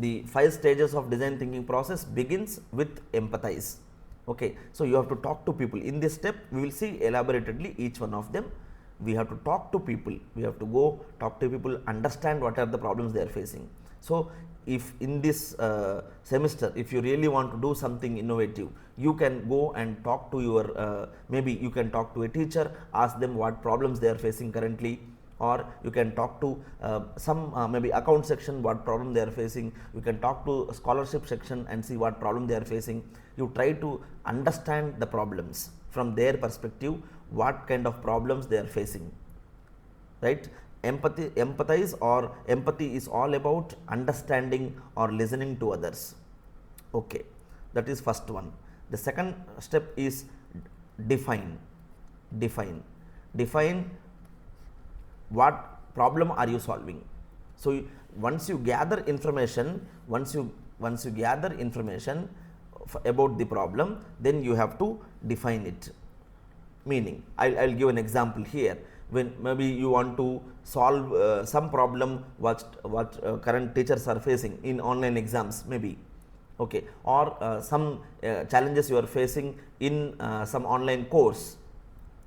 the 5 stages of design thinking process begins with empathize. Okay. So, you have to talk to people. In this step, we will see elaboratedly each one of them. We have to talk to people, we have to go talk to people, understand what are the problems they are facing. So, if in this semester, if you really want to do something innovative, you can go and talk to your maybe you can talk to a teacher, ask them what problems they are facing currently, or you can talk to some maybe account section what problem they are facing, you can talk to scholarship section and see what problem they are facing. You try to understand the problems from their perspective, what kind of problems they are facing, right. Empathize or empathy is all about understanding or listening to others. Okay, that is first one. The second step is define. Define what problem are you solving. So, once you gather information, once you gather information about the problem, then you have to define it. Meaning, I'll give an example here. When maybe you want to solve some problem what current teachers are facing in online exams, maybe, okay, or some challenges you are facing in some online course,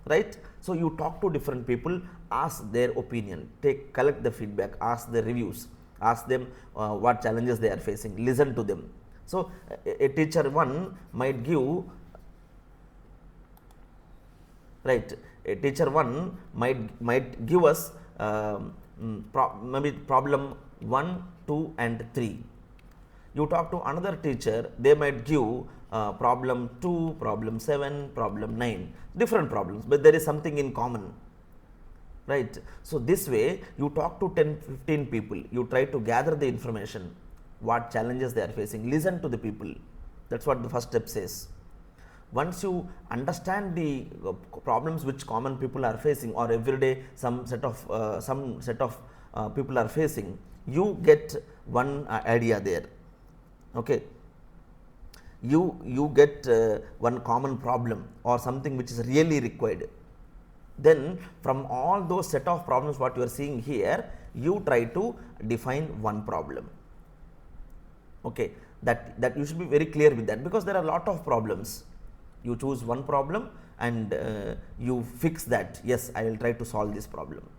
right. So, you talk to different people, ask their opinion, collect the feedback, ask the reviews, ask them what challenges they are facing, listen to them. So, a teacher one might give, right, a teacher one might give us maybe problem 1, 2 and 3. You talk to another teacher, they might give problem 2, problem 7, problem 9, different problems, but there is something in common, right. So, this way you talk to 10-15 people, you try to gather the information, what challenges they are facing, listen to the people. That is what the first step says. Once you understand the problems which common people are facing, or everyday some set of people are facing, you get one idea there. Okay. You get one common problem or something which is really required. Then from all those set of problems what you are seeing here, you try to define one problem. Okay. That you should be very clear with that, because there are a lot of problems. You choose one problem and you fix that. Yes, I will try to solve this problem.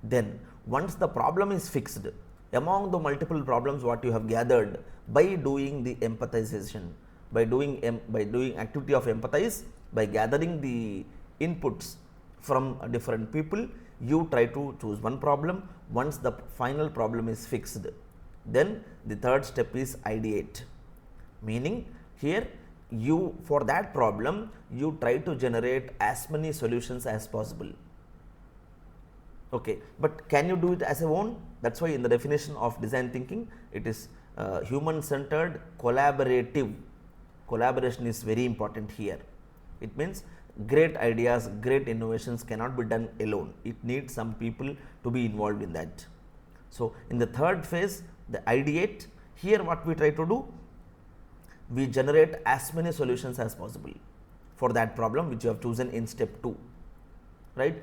Then once the problem is fixed, among the multiple problems what you have gathered by doing the empathization, by doing activity of empathize, by gathering the inputs from different people, you try to choose one problem. Once the final problem is fixed, then the third step is ideate. Meaning, here you, for that problem, you try to generate as many solutions as possible. Okay, but can you do it as a own? That is why in the definition of design thinking, it is human centered, collaborative. Collaboration is very important here. It means great ideas, great innovations cannot be done alone. It needs some people to be involved in that. So, in the third phase, the ideate, here what we try to do, we generate as many solutions as possible for that problem which you have chosen in step 2, right.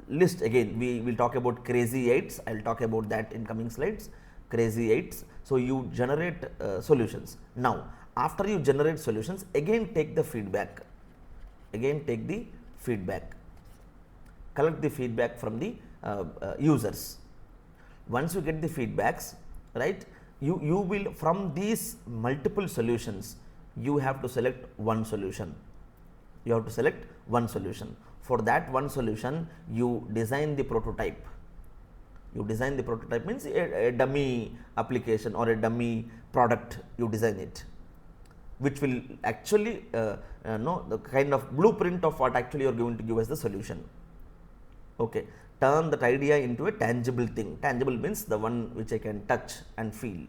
List again, we will talk about crazy 8s, I will talk about that in coming slides, crazy 8s. So, you generate solutions. Now, after you generate solutions, again take the feedback, collect the feedback from the users. Once you get the feedbacks, right, you will, from these multiple solutions, you have to select one solution. For that one solution, you design the prototype. Means a dummy application or a dummy product, you design it, which will actually know the kind of blueprint of what actually you are going to give as the solution. Okay. Turn that idea into a tangible thing. Tangible means the one which I can touch and feel.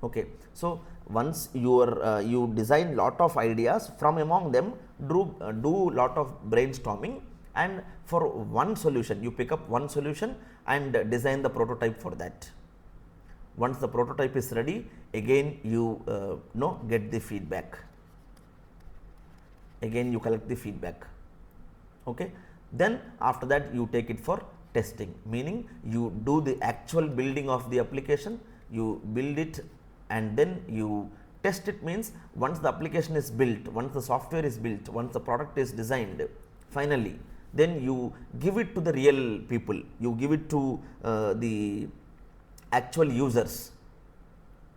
Okay. So, once you design lot of ideas, from among them do lot of brainstorming, and for one solution you pick up one solution and design the prototype for that. Once the prototype is ready, again you get the feedback. Again you collect the feedback. Okay. Then after that you take it for testing, meaning you do the actual building of the application, you build it and then you test it. Means once the application is built, once the software is built, once the product is designed, finally then you give it to the real people, you give it to the actual users.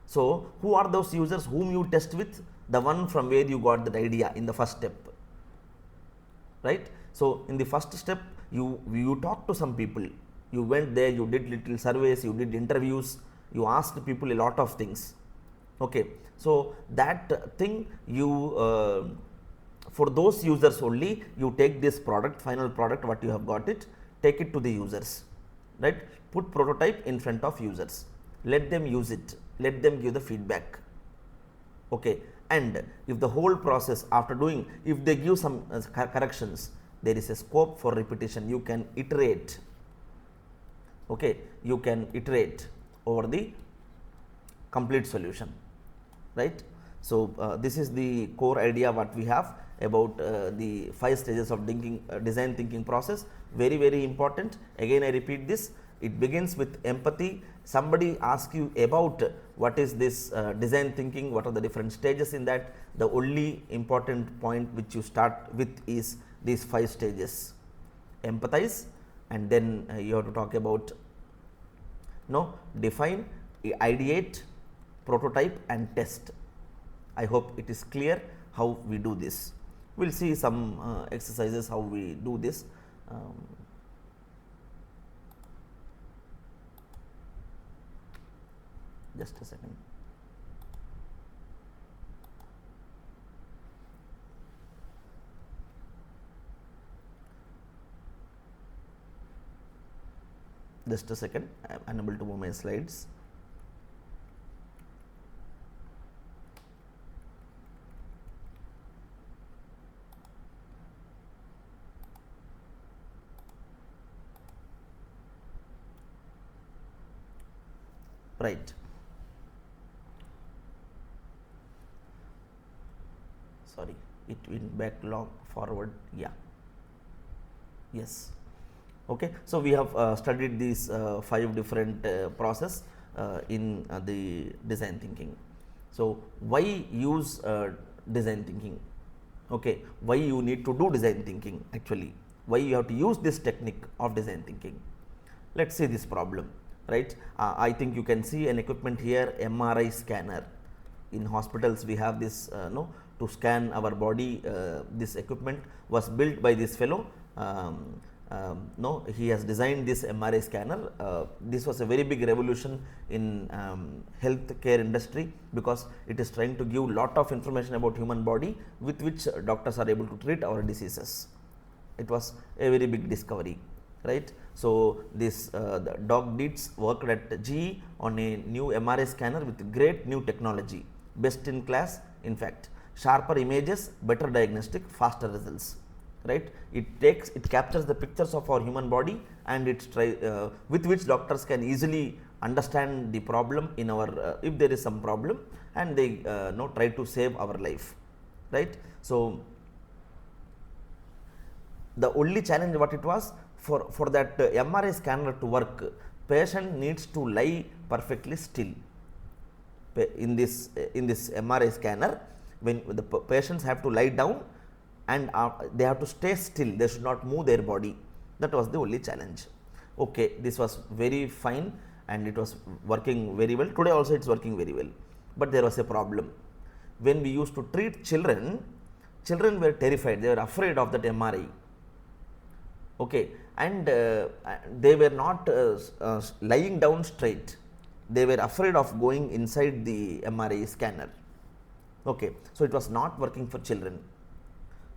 So, who are those users whom you test with? The one from where you got that idea in the first step, right. So, in the first step you talk to some people, you went there, you did little surveys, you did interviews, you asked people a lot of things. Okay. So, that thing you for those users only you take this product, final product what you have got it, take it to the users, right. Put prototype in front of users, let them use it, let them give the feedback. Okay. And if the whole process after doing, if they give some corrections, there is a scope for repetition, you can iterate. Okay. You can iterate over the complete solution, right. So, this is the core idea what we have about the 5 stages of design thinking process. Very, very important. Again I repeat this, it begins with empathy. Somebody asks you about what is this design thinking, what are the different stages in that, the only important point which you start with is these 5 stages: empathize, and then you have to talk about define, ideate, prototype and test. I hope it is clear how we do this. We will see some exercises how we do this. Just a second. Just a second, I am unable to move my slides. Right. Sorry, it went back long forward. Yeah. Yes. Okay. So, we have studied these 5 different process in the design thinking. So, why use design thinking? Okay. Why you need to do design thinking actually? Why you have to use this technique of design thinking? Let us see this problem, right. I think you can see an equipment here, MRI scanner. In hospitals we have this to scan our body. This equipment was built by this fellow. He has designed this MRI scanner. This was a very big revolution in healthcare industry, because it is trying to give lot of information about human body with which doctors are able to treat our diseases. It was a very big discovery, right. So, this the Doc Dietz worked at GE on a new MRI scanner with great new technology, best in class, in fact, sharper images, better diagnostic, faster results, right. It captures the pictures of our human body, and it's with which doctors can easily understand the problem in our if there is some problem, and they try to save our life, right. So, the only challenge what it was, for that MRI scanner to work, patient needs to lie perfectly still. In this MRI scanner, when the patients have to lie down, and they have to stay still, they should not move their body. That was the only challenge. Okay, this was very fine and it was working very well. Today also it is working very well, but there was a problem. When we used to treat children, children were terrified, they were afraid of that MRI. Okay, and they were not lying down straight, they were afraid of going inside the MRI scanner. Okay, so it was not working for children.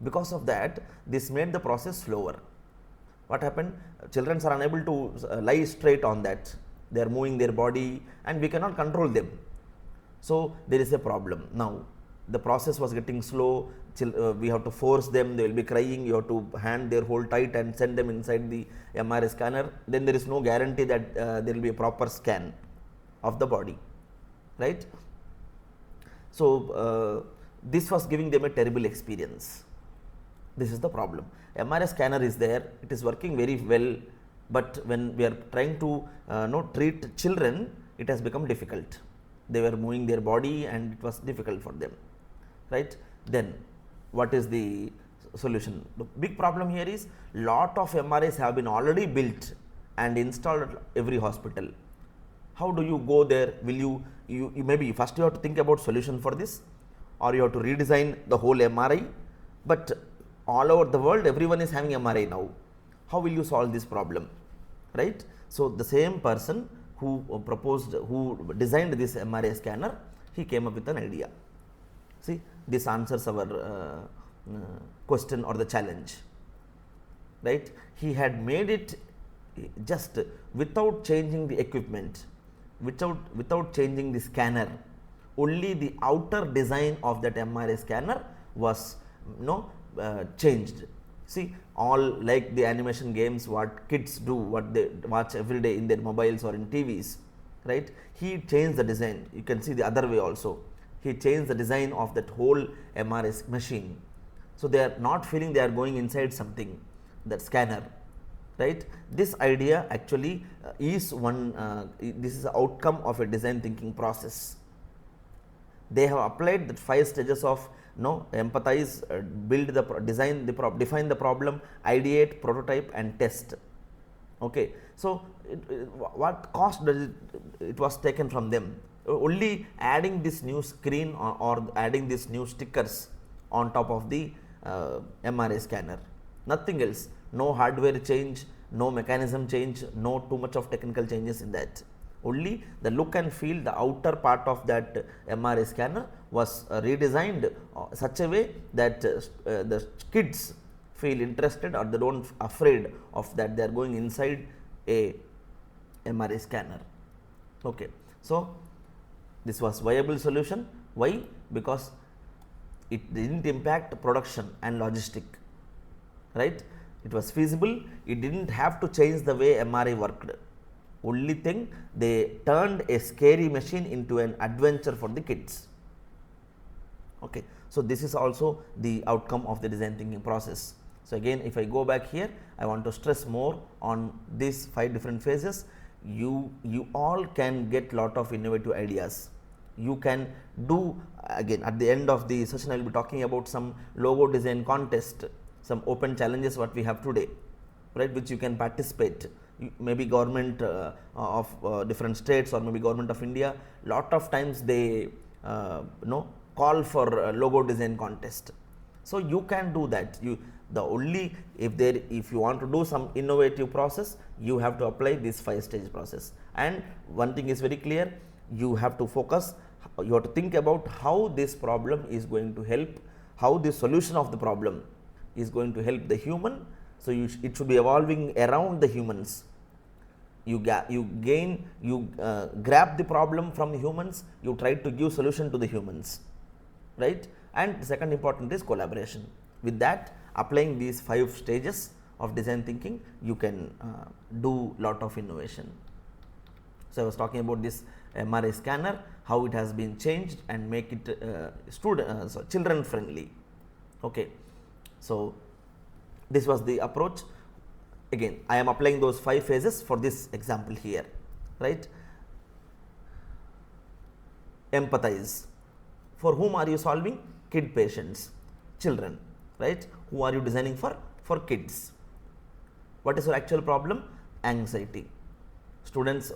Because of that, this made the process slower. What happened? Children are unable to lie straight on that, they are moving their body and we cannot control them. So, there is a problem. Now, the process was getting slow, we have to force them, they will be crying, you have to hand their hold tight and send them inside the MRI scanner. Then there is no guarantee that there will be a proper scan of the body, right. So, this was giving them a terrible experience. This is the problem. MRI scanner is there, it is working very well, but when we are trying to treat children, it has become difficult. they were moving their body and it was difficult for them, right. Then what is the solution? The big problem here is lot of MRIs have been already built and installed at every hospital. How do you go there? Will you maybe first you have to think about solution for this, or you have to redesign the whole MRI, but all over the world everyone is having MRI now. How will you solve this problem, right? So the same person who designed this MRI scanner, he came up with an idea. See, this answers our question or the challenge, right? He had made it just without changing the equipment, without changing the scanner. Only the outer design of that MRI scanner was changed. See, all like the animation games what kids do, what they watch every day in their mobiles or in TVs, right? He changed the design. You can see the other way also. He changed the design of that whole MRI machine. So they are not feeling they are going inside something, that scanner, right? This idea actually is one, this is the outcome of a design thinking process. They have applied the 5 stages of empathize, build the define the problem, ideate, prototype and test. Okay, so what cost does it was taken from them? Only adding this new screen or adding these new stickers on top of the MRI scanner, nothing else. No hardware change, no mechanism change, no too much of technical changes in that. Only the look and feel, the outer part of that MRI scanner was redesigned such a way that the kids feel interested or they don't afraid of that they are going inside a MRI scanner. Okay, so this was viable solution. Why? Because it didn't impact production and logistic, right? It was feasible. It didn't have to change the way MRI worked. Only thing, they turned a scary machine into an adventure for the kids. Okay, so this is also the outcome of the design thinking process. So again, if I go back here, I want to stress more on these 5 different phases. You all can get lot of innovative ideas. You can do, again at the end of the session I will be talking about some logo design contest, some open challenges what we have today, right, which you can participate. Maybe government of different states or maybe government of India, lot of times they call for logo design contest. So you can do that. If you want to do some innovative process, you have to apply this 5 stage process. And one thing is very clear, you have to focus, you have to think about how this problem is going to help, how the solution of the problem is going to help the human. So it should be evolving around the humans. You grab the problem from the humans, you try to give solution to the humans, right? And the second important is collaboration. With that, applying these 5 stages of design thinking, you can do lot of innovation. So I was talking about this MRI scanner, how it has been changed and make it children friendly. Okay, so this was the approach. Again, I am applying those 5 phases for this example here, right? Empathize. For whom are you solving? Kid patients, children, right? Who are you designing for? For kids. What is your actual problem? Anxiety. Students,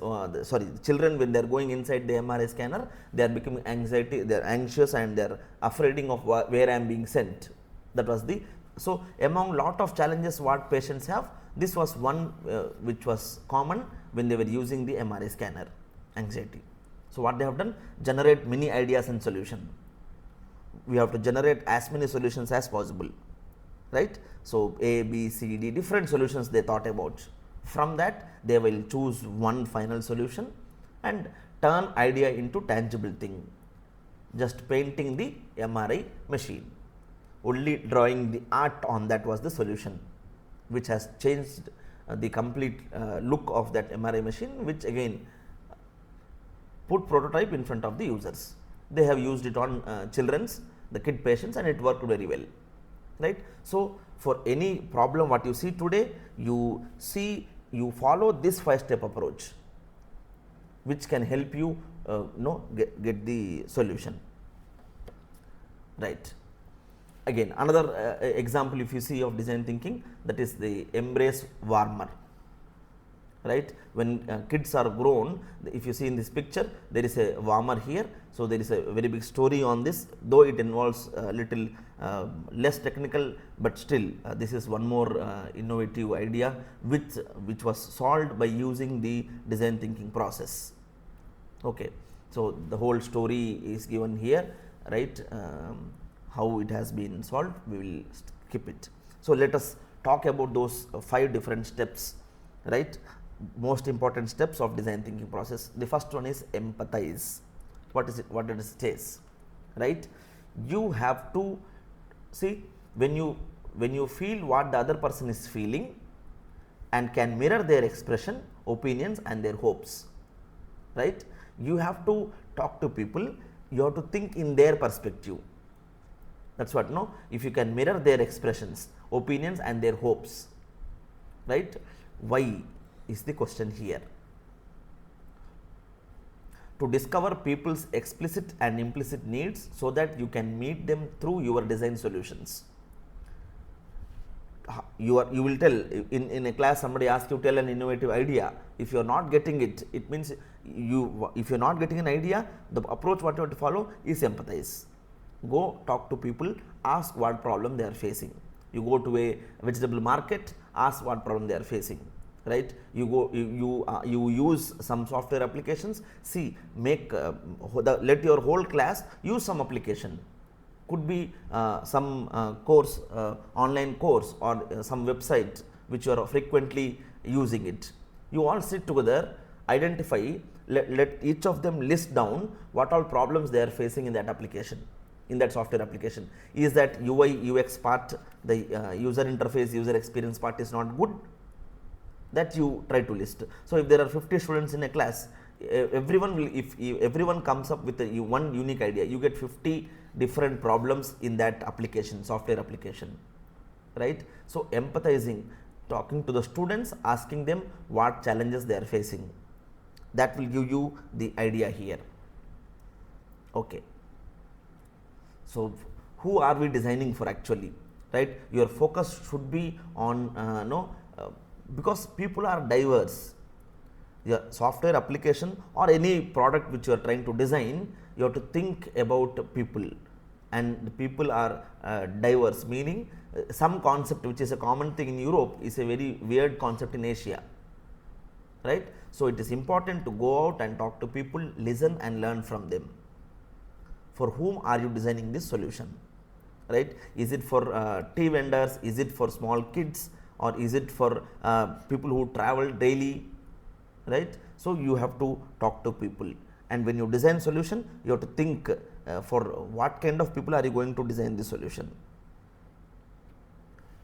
children, when they are going inside the MRI scanner, they are becoming anxiety, they are anxious and they are afraid of where I am being sent. That was the, so among lot of challenges what patients have, this was one which was common when they were using the MRI scanner, anxiety. So what they have done, generate many ideas and solution. We have to generate as many solutions as possible, right? So A, B, C, D, different solutions they thought about. From that, they will choose one final solution and turn idea into tangible thing. Just painting the MRI machine, only drawing the art on that was the solution, which has changed the complete look of that MRI machine, which again put prototype in front of the users. They have used it on children's, the kid patients, and it worked very well, right? So for any problem what you see today, you follow this 5-step approach, which can help you get the solution, right. Again, another example if you see of design thinking, that is the embrace warmer, right. When kids are grown, if you see in this picture, there is a warmer here. So, there is a very big story on this, though it involves a little less technical, but still this is one more innovative idea which was solved by using the design thinking process. Okay. So, the whole story is given here, right. How it has been solved, we will skip it. So, let us talk about those 5 different steps, right. Most important steps of design thinking process. The first one is empathize. What is it? What it says, right? You have to see when you feel what the other person is feeling and can mirror their expression, opinions and their hopes, right? You have to talk to people, you have to think in their perspective. That is what, no, if you can mirror their expressions, opinions and their hopes, right. Why is the question here. To discover people's explicit and implicit needs so that you can meet them through your design solutions. You will tell in a class, somebody asks you to tell an innovative idea. If you are not getting it, it means if you are not getting an idea, the approach what you have to follow is empathize. Go talk to people, ask what problem they are facing. You go to a vegetable market, ask what problem they are facing, right. You go, you use some software applications, see, make let your whole class use some application. Could be some course, online course or some website which you are frequently using it. You all sit together, identify, let each of them list down what all problems they are facing in that application, in that software application. Is that UI UX part, the user interface, user experience part is not good, that you try to list. So, if there are 50 students in a class, everyone will, if everyone comes up with one unique idea, you get 50 different problems in that application, software application, right. So, empathizing, talking to the students, asking them what challenges they are facing, that will give you the idea here. Okay. So, who are we designing for actually, right? Your focus should be on because people are diverse. Your software application or any product which you are trying to design, you have to think about people, and the people are diverse, meaning some concept which is a common thing in Europe is a very weird concept in Asia, right. So, it is important to go out and talk to people, listen and learn from them. For whom are you designing this solution, right? Is it for tea vendors, is it for small kids, or is it for people who travel daily, right? So, you have to talk to people, and when you design solution, you have to think for what kind of people are you going to design this solution.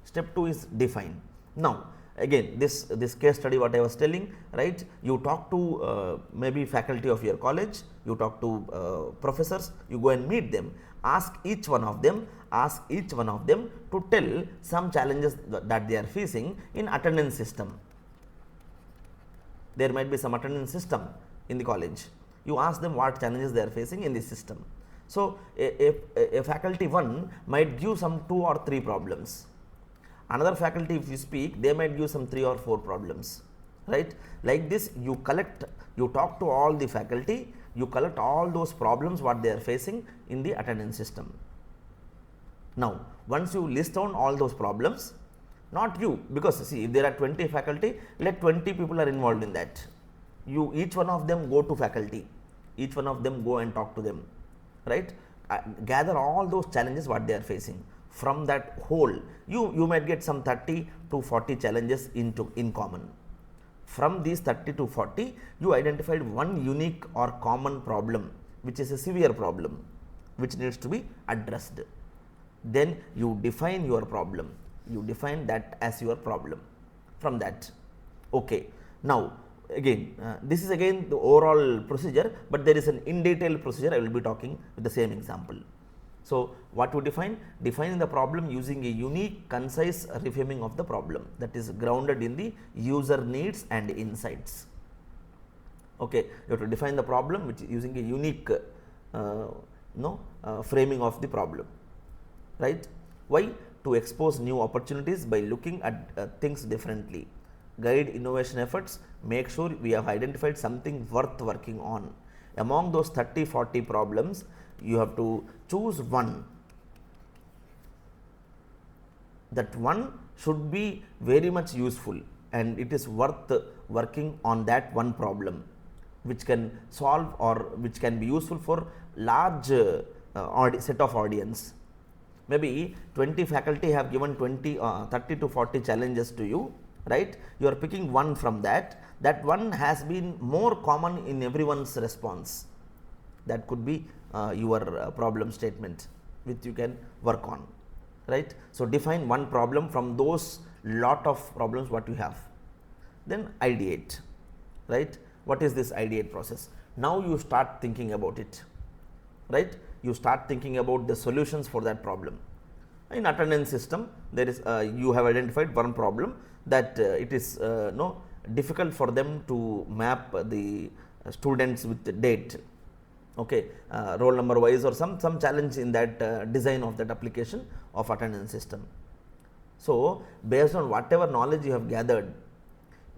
Step 2 is define. Now, again this case study what I was telling, right, you talk to maybe faculty of your college, you talk to professors, you go and meet them, ask each one of them to tell some challenges that they are facing in attendance system. There might be some attendance system in the college, you ask them what challenges they are facing in this system. So, a faculty 1 might give some 2 or 3 problems. Another faculty, if you speak, they might give some 3 or 4 problems, right. Like this, you talk to all the faculty, you collect all those problems what they are facing in the attendance system. Now, once you list down all those problems, not you, because see, if there are 20 faculty, let 20 people are involved in that. You, each one of them go to faculty, each one of them go and talk to them, right. Gather all those challenges what they are facing. From that whole, you might get some 30 to 40 challenges in common. From these 30 to 40, you identified one unique or common problem, which is a severe problem, which needs to be addressed. Then you define your problem, you define that as your problem from that. Okay. Now, again this is again the overall procedure, but there is an in detail procedure I will be talking with the same example. So, what you define? Defining the problem using a unique, concise reframing of the problem that is grounded in the user needs and insights. Okay, you have to define the problem which is using a unique framing of the problem, right? Why? To expose new opportunities by looking at things differently. Guide innovation efforts, make sure we have identified something worth working on. Among those 30-40 problems, you have to choose one. That one should be very much useful and it is worth working on that one problem, which can solve or which can be useful for large set of audience. Maybe 20 faculty have given 30 to 40 challenges to you, right? You are picking one from that. That one has been more common in everyone's response. That could be your problem statement which you can work on, right? So, define one problem from those lot of problems what you have. Then ideate, right? What is this ideate process? Now you start thinking about it, right? You start thinking about the solutions for that problem. In attendance system, there is you have identified one problem that it is difficult for them to map the students with the date, okay, roll number wise or some challenge in that design of that application of attendance system. So, based on whatever knowledge you have gathered,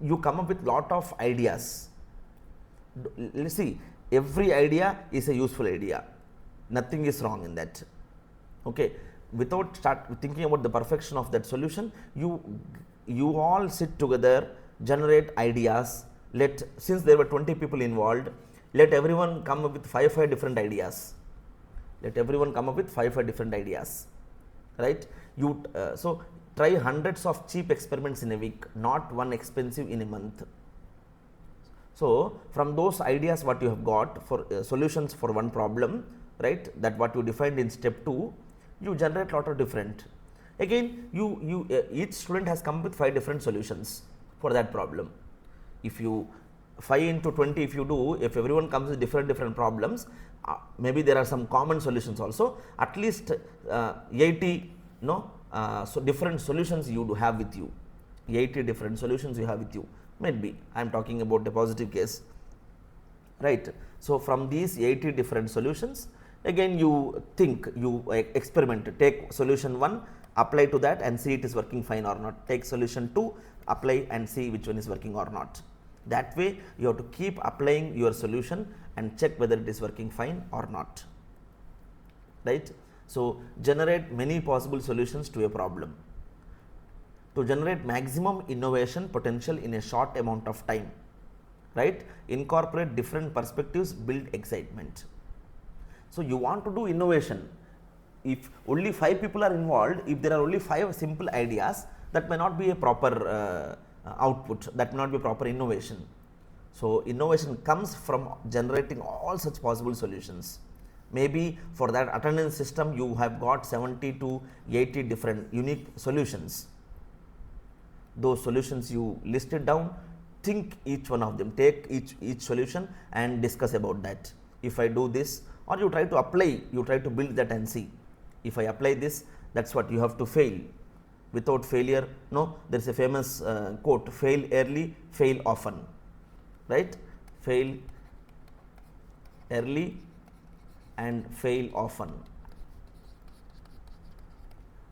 you come up with lot of ideas. Let's see, every idea is a useful idea, nothing is wrong in that, okay. Without start thinking about the perfection of that solution, you all sit together, generate ideas. Since there were 20 people involved, let everyone come up with five different ideas. Let everyone come up with five different ideas, right? So try hundreds of cheap experiments in a week, not one expensive in a month. So from those ideas what you have got for solutions for one problem, right, that what you defined in step 2, you generate lot of different. Again, each student has come with 5 different solutions for that problem. If you 5 into 20, if you do, if everyone comes with different problems, maybe there are some common solutions also. At least 80 so different solutions you do have with you. 80 different solutions you have with you. Maybe I am talking about a positive case, right? So from these 80 different solutions, again you think, you experiment, take solution 1, apply to that and see it is working fine or not. Take solution 2, apply and see which one is working or not. That way you have to keep applying your solution and check whether it is working fine or not, right? So generate many possible solutions to a problem. To generate maximum innovation potential in a short amount of time, right? Incorporate different perspectives, build excitement. So you want to do innovation. If only 5 people are involved, if there are only 5 simple ideas, that may not be a proper output, that may not be proper innovation. So innovation comes from generating all such possible solutions. Maybe for that attendance system you have got 70 to 80 different unique solutions. Those solutions you listed down, think each one of them, take each solution and discuss about that. If I do this, or you try to apply, you try to build that and see. If I apply this, that's what you have to fail. Without failure, no, there is a famous quote, fail early, fail often, right? Fail early and fail often,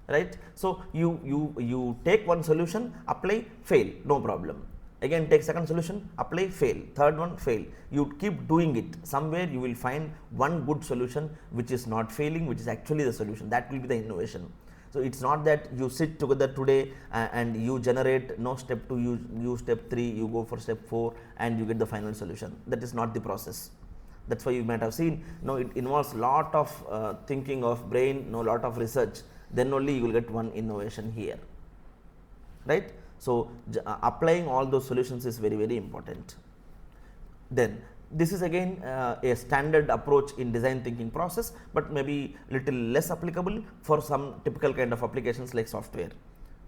right? So you take one solution, apply, fail, no problem. Again take second solution, apply, fail, third one, fail. You keep doing it. Somewhere you will find one good solution which is not failing, which is actually the solution. That will be the innovation. So it's not that you sit together today and you generate step 2, you step 3, you go for step 4 and you get the final solution. That is not the process. That's why you might have seen, it involves lot of thinking of brain, lot of research. Then only you will get one innovation here, right? So applying all those solutions is very, very important. Then this is again a standard approach in design thinking process, but maybe little less applicable for some typical kind of applications like software.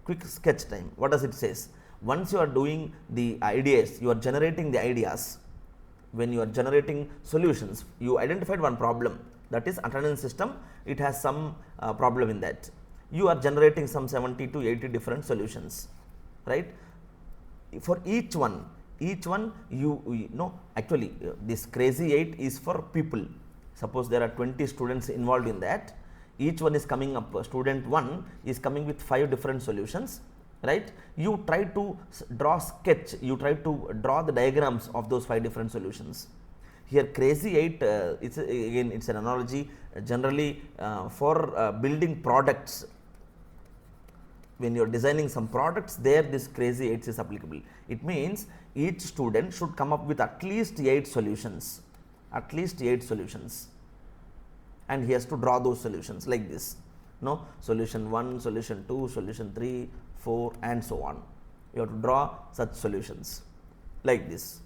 Quick sketch time. What does it says? Once you are doing the ideas, you are generating the ideas. When you are generating solutions, you identified one problem, that is attendance system. It has some problem in that. You are generating some 70 to 80 different solutions, right? For each one, each one you know actually this crazy 8 is for people. Suppose there are 20 students involved in that, each one is coming up, student 1 is coming with 5 different solutions, right. You try to draw sketch, you try to draw the diagrams of those 5 different solutions. Here crazy 8 it's again it's an analogy generally for building products. When you are designing some products, there this crazy 8 is applicable. It means each student should come up with at least 8 solutions, at least 8 solutions, and he has to draw those solutions like this. No, solution 1, solution 2, solution 3, 4 and so on. You have to draw such solutions like this.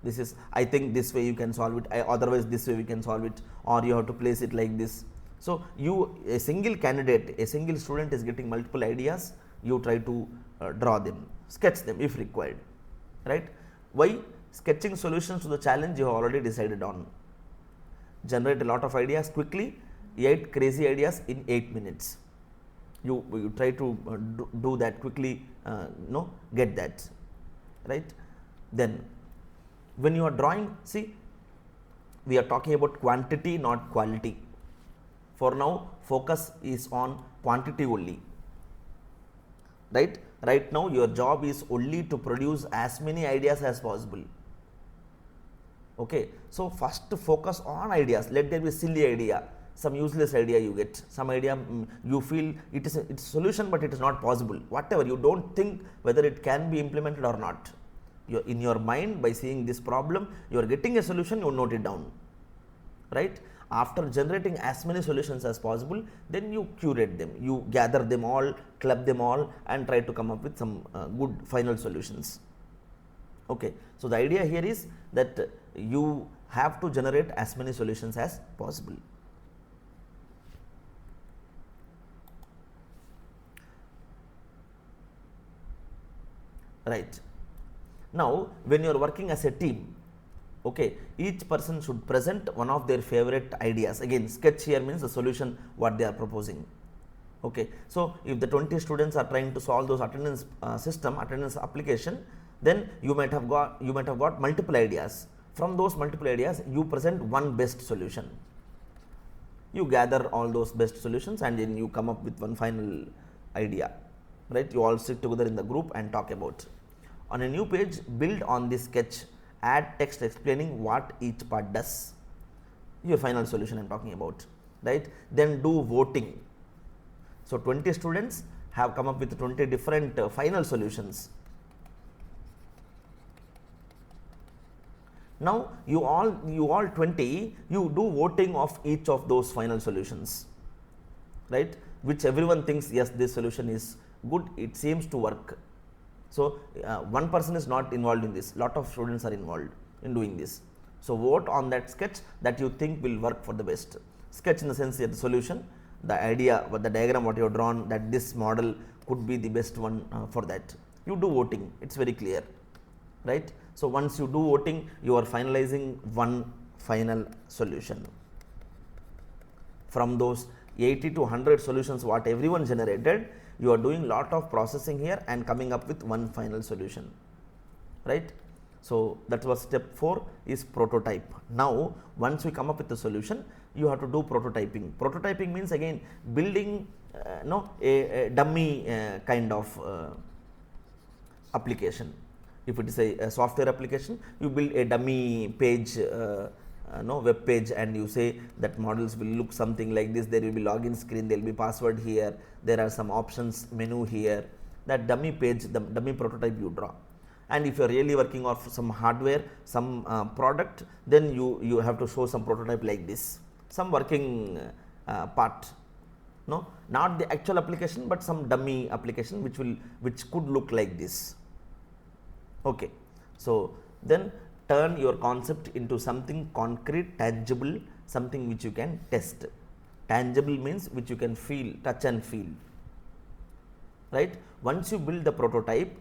This is, I think this way you can solve it, otherwise this way we can solve it, or you have to place it like this. So, you a single candidate, a single student is getting multiple ideas, you try to draw them, sketch them if required, right. Why? Sketching solutions to the challenge you have already decided on. Generate a lot of ideas quickly, 8 crazy ideas in 8 minutes. You try to do that quickly, no, get that, right. Then when you are drawing, see, we are talking about quantity not quality. For now focus is on quantity only, right. Right now your job is only to produce as many ideas as possible. Okay, so first focus on ideas. Let there be silly idea, some useless idea you get, some idea you feel it's a solution but it is not possible, whatever, you don't think whether it can be implemented or not. You in your mind, by seeing this problem, you are getting a solution, you note it down, right. After generating as many solutions as possible, then you curate them, you gather them all, club them all and try to come up with some good final solutions. Okay. So, the idea here is that you have to generate as many solutions as possible. Right. Now, when you are working as a team, okay, each person should present one of their favorite ideas. Again, sketch here means the solution what they are proposing. Okay. So, if the 20 students are trying to solve those attendance attendance application, then you might have got multiple ideas. From those multiple ideas, you present one best solution. You gather all those best solutions and then you come up with one final idea, right. You all sit together in the group and talk about. On a new page, build on this sketch, add text explaining what each part does. Your final solution I am talking about, right. Then do voting. So, 20 students have come up with 20 different final solutions. Now, you all 20, you do voting of each of those final solutions, right, which everyone thinks, yes, this solution is good, it seems to work. So, one person is not involved in this, lot of students are involved in doing this. So, vote on that sketch that you think will work for the best. Sketch in the sense that the solution, the idea, the diagram what you have drawn, that this model could be the best one for that. You do voting, it is very clear, right. So, once you do voting, you are finalizing one final solution. From those 80 to 100 solutions what everyone generated, you are doing lot of processing here and coming up with one final solution, right. So, that was step 4 is prototype. Now, once we come up with the solution, you have to do prototyping. Prototyping means again building a dummy kind of application. If it is a software application, you build a dummy page, web page, and you say that models will look something like this. There will be login screen, there will be password here, there are some options menu here. That dummy page, the dummy prototype you draw. And if you are really working on some hardware, some product, then you have to show some prototype like this, some working part. No, not the actual application, but some dummy application which could look like this. Okay. So, then turn your concept into something concrete, tangible, something which you can test. Tangible means which you can feel, touch and feel, right. Once you build the prototype,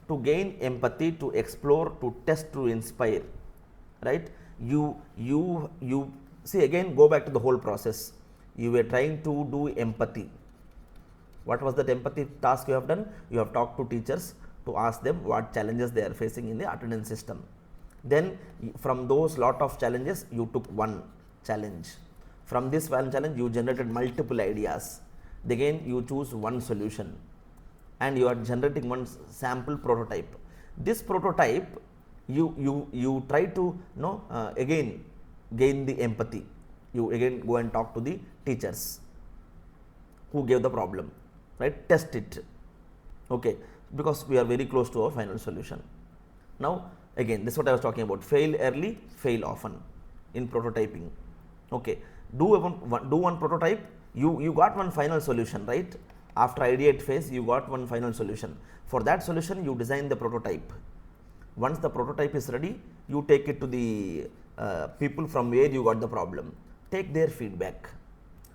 to gain empathy, to explore, to test, to inspire, right. You see, again go back to the whole process. You were trying to do empathy. What was that empathy task you have done? You have talked to teachers, to ask them what challenges they are facing in the attendance system. Then from those lot of challenges, you took one challenge. From this one challenge, you generated multiple ideas. Again, you choose one solution and you are generating one sample prototype. This prototype, you try to again gain the empathy. You again go and talk to the teachers who gave the problem, right? Test it, okay, because we are very close to our final solution. Now again, this is what I was talking about: fail early, fail often in prototyping. Okay, do one prototype, you got one final solution, right? After ideate phase, you got one final solution. For that solution, you design the prototype. Once the prototype is ready, you take it to the people from where you got the problem. Take their feedback.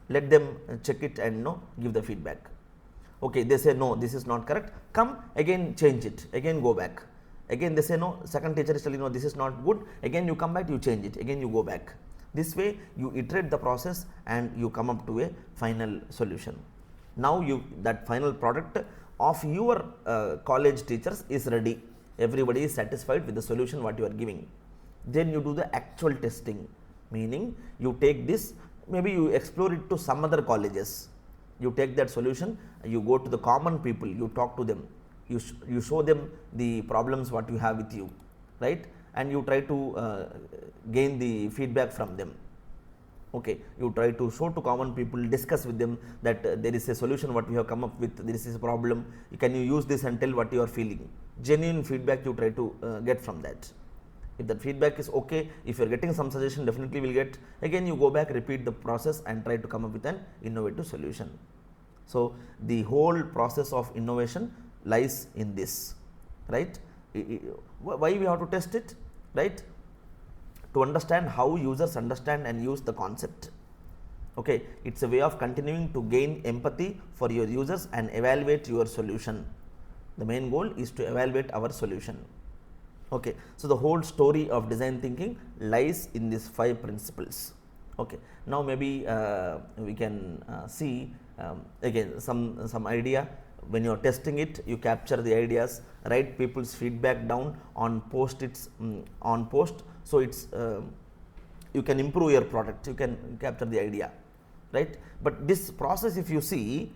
Let them check it and give the feedback. Okay, they say no, this is not correct. Come again, change it. Again, go back. Again, they say no. Second teacher is telling no, this is not good. Again, you come back, you change it. Again, you go back. This way, you iterate the process and you come up to a final solution. Now, that final product of your college teachers is ready. Everybody is satisfied with the solution what you are giving. Then you do the actual testing, meaning you take this, maybe you explore it to some other colleges. You take that solution, you go to the common people, you talk to them, you show them the problems what you have with you, right? And you try to gain the feedback from them. Okay, you try to show to common people, discuss with them that there is a solution what we have come up with, this is a problem, can you use this and tell what you are feeling. Genuine feedback you try to get from that. If that feedback is okay, if you are getting some suggestion, definitely will get. Again, you go back, repeat the process and try to come up with an innovative solution. So the whole process of innovation lies in this, right? Why we have to test it, right? To understand how users understand and use the concept. Okay, it's a way of continuing to gain empathy for your users and evaluate your solution. The main goal is to evaluate our solution. Okay, so the whole story of design thinking lies in these 5 principles. Okay, now maybe we can see again some idea. When you are testing it, you capture the ideas, write people's feedback down on post-its on post. So it's you can improve your product, you can capture the idea, right? But this process, if you see,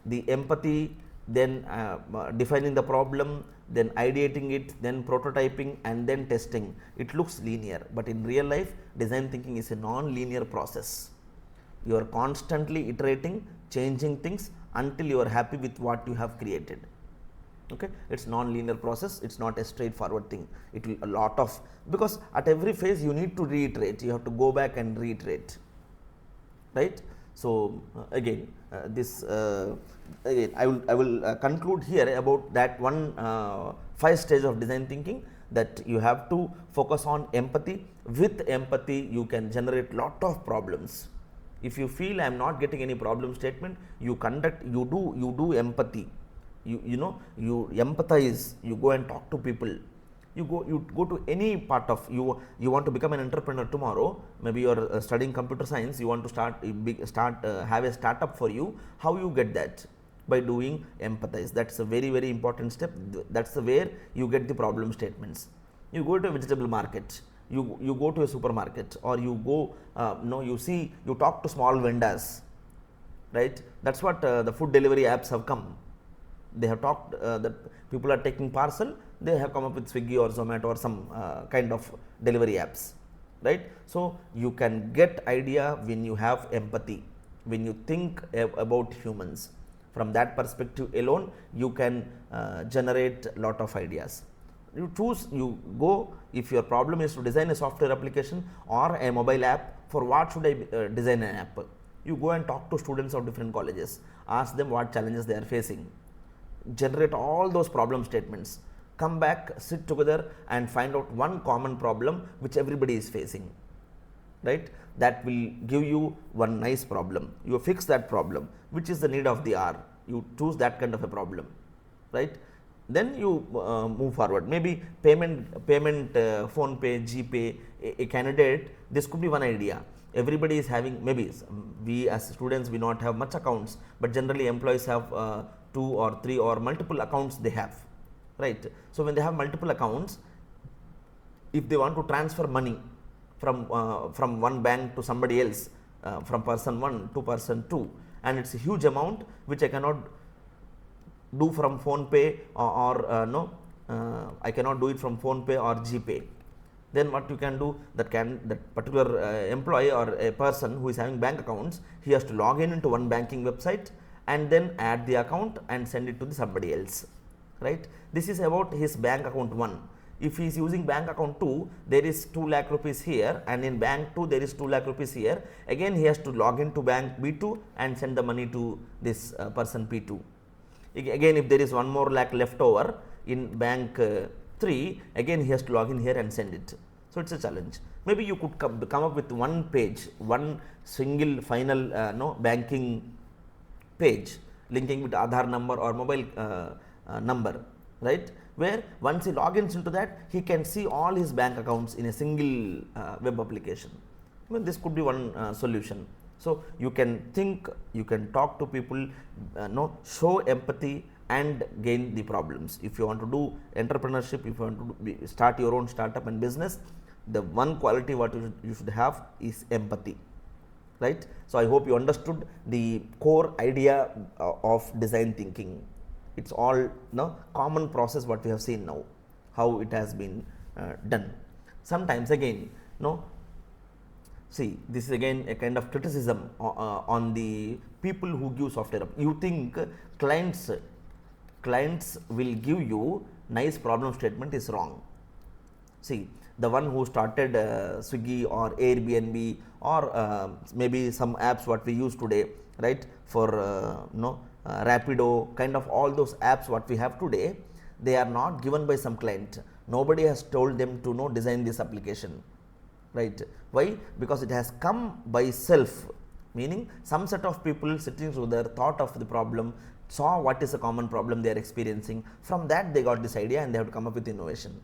the empathy, then defining the problem, then ideating it, then prototyping and then testing, it looks linear, but in real life design thinking is a non-linear process. You are constantly iterating, changing things until you are happy with what you have created. Okay, it's non-linear process, it's not a straightforward thing. It will a lot of, because at every phase you need to reiterate, you have to go back and reiterate, right? So again this again I will conclude here about that one 5 stage of design thinking, that you have to focus on empathy. With empathy you can generate lot of problems. If you feel I am not getting any problem statement, you do empathy, you empathize, you go and talk to people, you go to any part of you want to become an entrepreneur tomorrow. Maybe you are studying computer science, you want to start have a startup for you. How you get that? By doing empathize. That's a very, very important step. That's where you get the problem statements. You go to a vegetable market, you go to a supermarket, or you go you talk to small vendors, right? That's what the food delivery apps have come. They have talked that people are taking parcel, they have come up with Swiggy or Zomato or some kind of delivery apps, right? So you can get idea when you have empathy, when you think about humans. From that perspective alone, you can generate lot of ideas. You go, if your problem is to design a software application or a mobile app, for what should I design an app? You go and talk to students of different colleges, ask them what challenges they are facing, generate all those problem statements, come back, sit together and find out one common problem which everybody is facing, right? That will give you one nice problem. You fix that problem, which is the need of the hour. You choose that kind of a problem, right? Then you move forward. Maybe payment, phone pay, GPay, a candidate, this could be one idea. Everybody is having, maybe we as students we not have much accounts, but generally employees have 2 or 3 or multiple accounts they have. right? So when they have multiple accounts, if they want to transfer money from one bank to somebody else, from person 1 to person 2, and it's a huge amount which I cannot do from phone pay or no, I cannot do it from phone pay or GPay. Then what you can do, that particular employee or a person who is having bank accounts, he has to log in into one banking website and then add the account and send it to somebody else, right? This is about his bank account 1. If he is using bank account 2, there is 2 lakh rupees here, and in bank 2 there is 2 lakh rupees here. Again he has to log into bank B2 and send the money to this person P2. Again, if there is 1 more lakh left over in bank 3, again he has to log in here and send it. So it's a challenge. Maybe you could come up with one page, one single final no banking page linking with Aadhaar number or mobile number, right? Where once he logins into that, he can see all his bank accounts in a single web application. Well, this could be one solution. So you can think, you can talk to people, show empathy and gain the problems. If you want to do entrepreneurship, if you want to start your own startup and business, the one quality what you should have is empathy, right? So I hope you understood the core idea of design thinking. It's all common process what we have seen now, how it has been done. Sometimes again, see, this is again a kind of criticism on the people who give software. You think clients will give you nice problem statement is wrong. See, the one who started Swiggy or Airbnb or maybe some apps what we use today, right, for Rapido, kind of all those apps what we have today, they are not given by some client. Nobody has told them to design this application, right? Why? Because it has come by self, meaning some set of people sitting together thought of the problem, saw what is a common problem they are experiencing. From that they got this idea and they have to come up with innovation.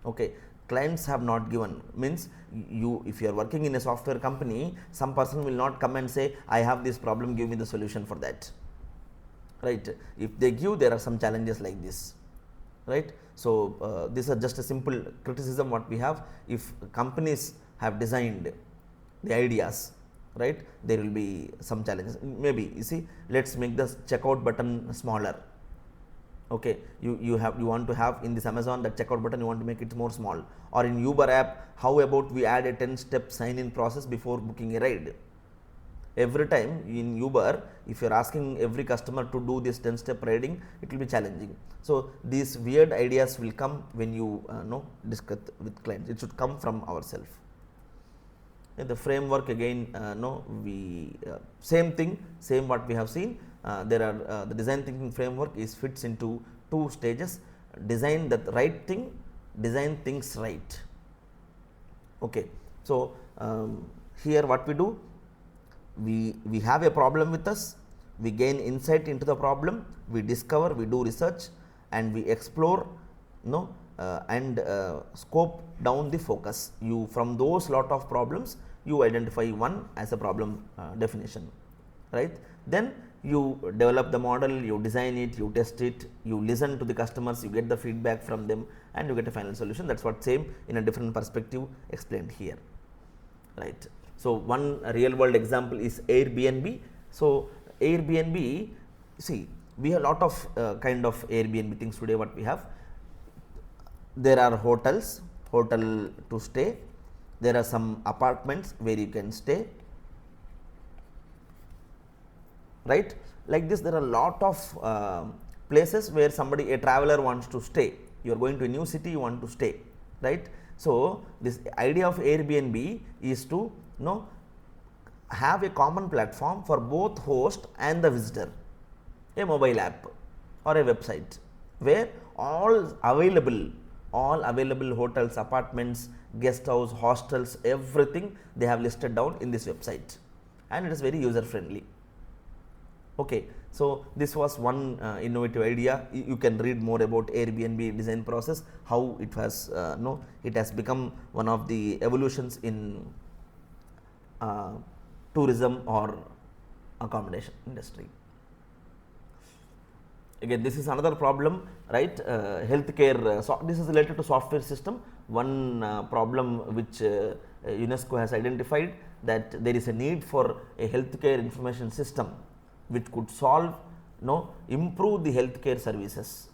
Okay, clients have not given, means if you are working in a software company, some person will not come and say, I have this problem, give me the solution for that, right? If they give, there are some challenges like this, right? So this is just a simple criticism what we have. If companies have designed the ideas, right, there will be some challenges. Maybe you see, let's make the checkout button smaller. Okay, you want to have in this Amazon, that checkout button you want to make it more small, or in Uber app, how about we add a 10-step sign in process before booking a ride? Every time in Uber, if you are asking every customer to do this 10-step riding, it will be challenging. So these weird ideas will come when you discuss with clients. It should come from ourselves. The framework again, same thing, same what we have seen. There are the design thinking framework fits into 2 stages: design the right thing, design things right. Okay, so here what we do, we have a problem with us, we gain insight into the problem, we discover, we do research, and we explore, and scope down the focus. You, from those lot of problems, you identify one as a problem definition, right? Then you develop the model, you design it, you test it, you listen to the customers, you get the feedback from them, and you get a final solution. That's what same in a different perspective explained here, right? So one real world example is Airbnb. So Airbnb, see, we have a lot of kind of Airbnb things today what we have. There are hotels, hotel to stay. There are some apartments where you can stay, right? Like this, there are a lot of places where a traveler wants to stay. You are going to a new city, you want to stay, right? So this idea of Airbnb is to have a common platform for both host and the visitor, a mobile app or a website where all available hotels, apartments, guest house, hostels, everything they have listed down in this website, and it is very user friendly. Okay, so this was one innovative idea. You can read more about Airbnb design process, how it has it has become one of the evolutions in tourism or accommodation industry. again this is another problem, right? Healthcare, so this is related to software system. One problem which UNESCO has identified, that there is a need for a healthcare information system which could solve, improve the healthcare services,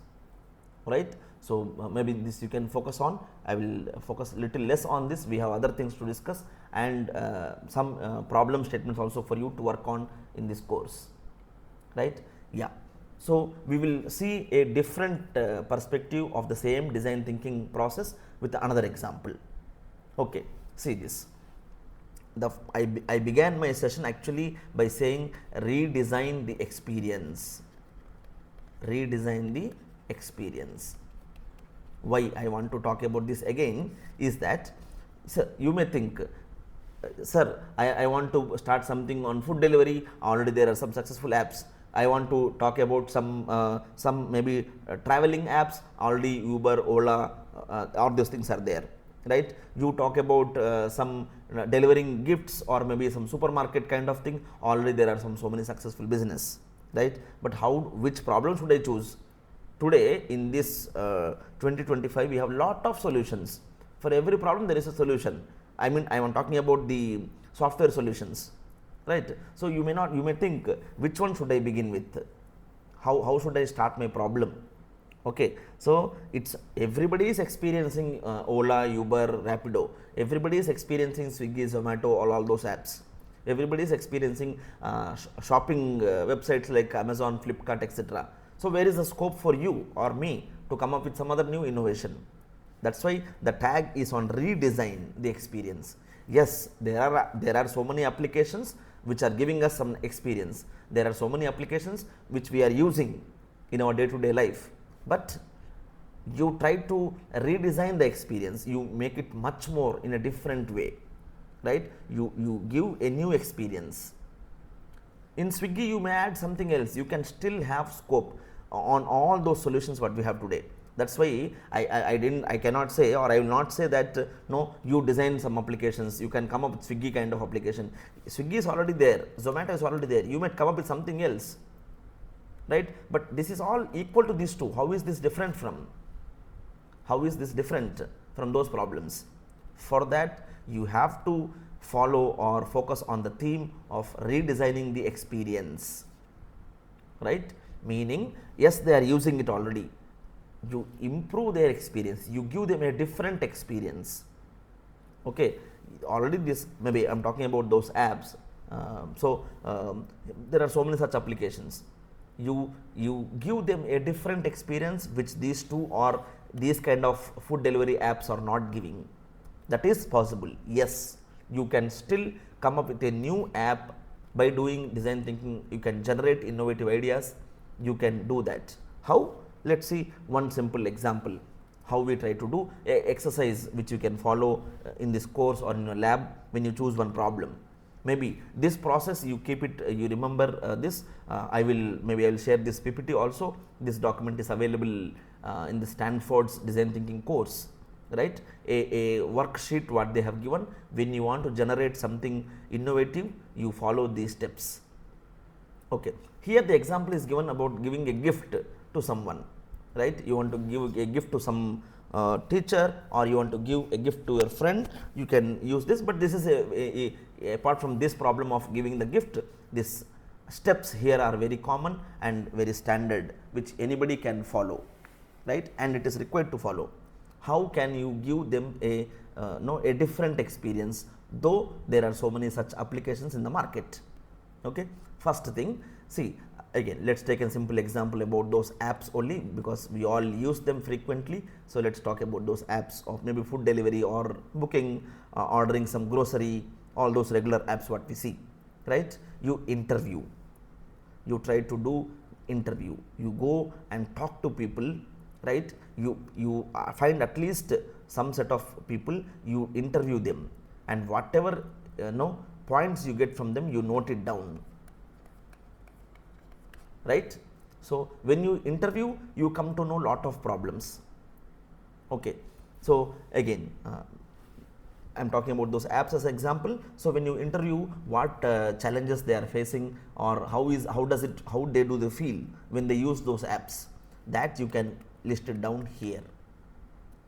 right? So maybe this you can focus on. I will focus little less on this. We have other things to discuss, and some problem statements also for you to work on in this course, right? Yeah. So we will see a different perspective of the same design thinking process with another example. Okay, see this. I began my session actually by saying redesign the experience. Redesign the experience. Why I want to talk about this again is that, sir, you may think, sir, I want to start something on food delivery. Already there are some successful apps. I want to talk about some maybe traveling apps. Already Uber, Ola, all those things are there, right? You talk about some delivering gifts or maybe some supermarket kind of thing. Already there are so many successful business, right? But which problem should I choose? Today in this 2025 we have lot of solutions. For every problem there is a solution. I mean, I am talking about the software solutions, right? So you may think, which one should I begin with? How should I start my problem? Okay, so it's everybody is experiencing Ola, Uber, Rapido. Everybody is experiencing Swiggy, Zomato, all those apps. Everybody is experiencing shopping websites like Amazon, Flipkart, etc. So where is the scope for you or me to come up with some other new innovation? That's why the tag is on redesign the experience. Yes, there are so many applications which are giving us some experience. There are so many applications which we are using in our day-to-day life, but you try to redesign the experience. You make it much more in a different way, right? You give a new experience. In Swiggy you may add something else. You can still have scope on all those solutions what we have today. That's why I cannot say, or I will not say that no, you design some applications, you can come up with Swiggy kind of application. Swiggy is already there, Zomato is already there. You might come up with something else, right? But this is all equal to these two. How is this different from? How is this different from those problems? For that you have to follow or focus on the theme of redesigning the experience, right? Meaning, yes, they are using it already. You improve their experience. You give them a different experience. Okay, already this, maybe I am talking about those apps. There are so many such applications. You give them a different experience which these two or these kind of food delivery apps are not giving. That is possible. Yes, you can still come up with a new app by doing design thinking. You can generate innovative ideas. You can do that. How? Let's see one simple example how we try to do a exercise which you can follow in this course or in your lab when you choose one problem. Maybe this process you keep it, you remember this. I will share this PPT also. This document is available in the Stanford's design thinking course, right? A worksheet what they have given. When you want to generate something innovative, you follow these steps. Okay, here the example is given about giving a gift to someone, right? You want to give a gift to some teacher, or you want to give a gift to your friend. You can use this, but this is apart from this problem of giving the gift, these steps here are very common and very standard which anybody can follow, right? And it is required to follow. How can you give them a different experience, though there are so many such applications in the market? Okay, first thing, see, again let's take a simple example about those apps only, because we all use them frequently. So let's talk about those apps of maybe food delivery or booking, ordering some grocery, all those regular apps what we see, right? You interview, you try to do interview, you go and talk to people, right? You find at least some set of people, you interview them, and whatever points you get from them, you note it down, right? So when you interview, you come to know lot of problems. Okay, so again I'm talking about those apps as example. So when you interview, what challenges they are facing, or how they do they feel when they use those apps, that you can list it down here,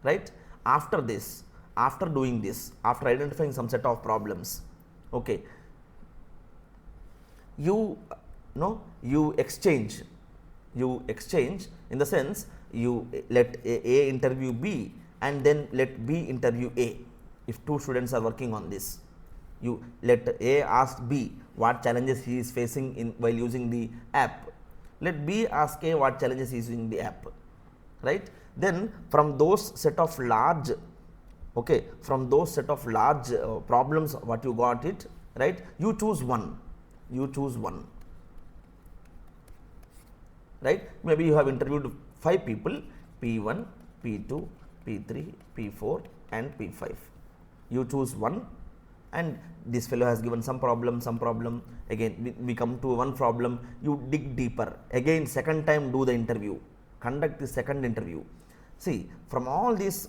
right? After this, after doing this, after identifying some set of problems, okay, you you exchange in the sense, you let A interview B and then let B interview A. If two students are working on this, you let A ask B what challenges he is facing while using the app, let B ask A what challenges he is using the app, right? Then from those set of large problems what you got it, right, you choose one, right? Maybe you have interviewed 5 people, P1, P2, P3, P4 and P5. You choose one, and this fellow has given some problem. Again, we come to one problem, you dig deeper. Again, second time do the interview, conduct the second interview. See, from all these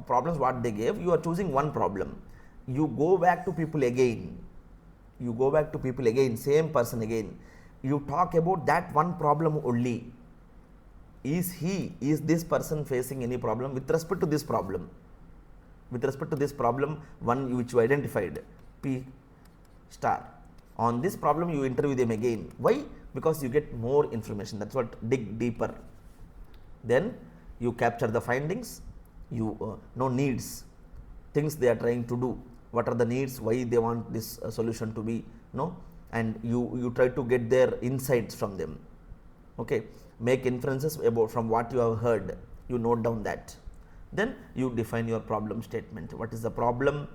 problems what they gave, you are choosing one problem. You go back to people again, same person again. You talk about that one problem only. Is this person facing any problem with respect to this problem? One which you identified, P star. On this problem you interview them again. Why? Because you get more information. That's what dig deeper. Then you capture the findings, you know needs, things they are trying to do, what are the needs, why they want this solution to be, and you try to get their insights from them. Okay, make inferences about from what you have heard, you note down that. Then you define your problem statement. What is the problem?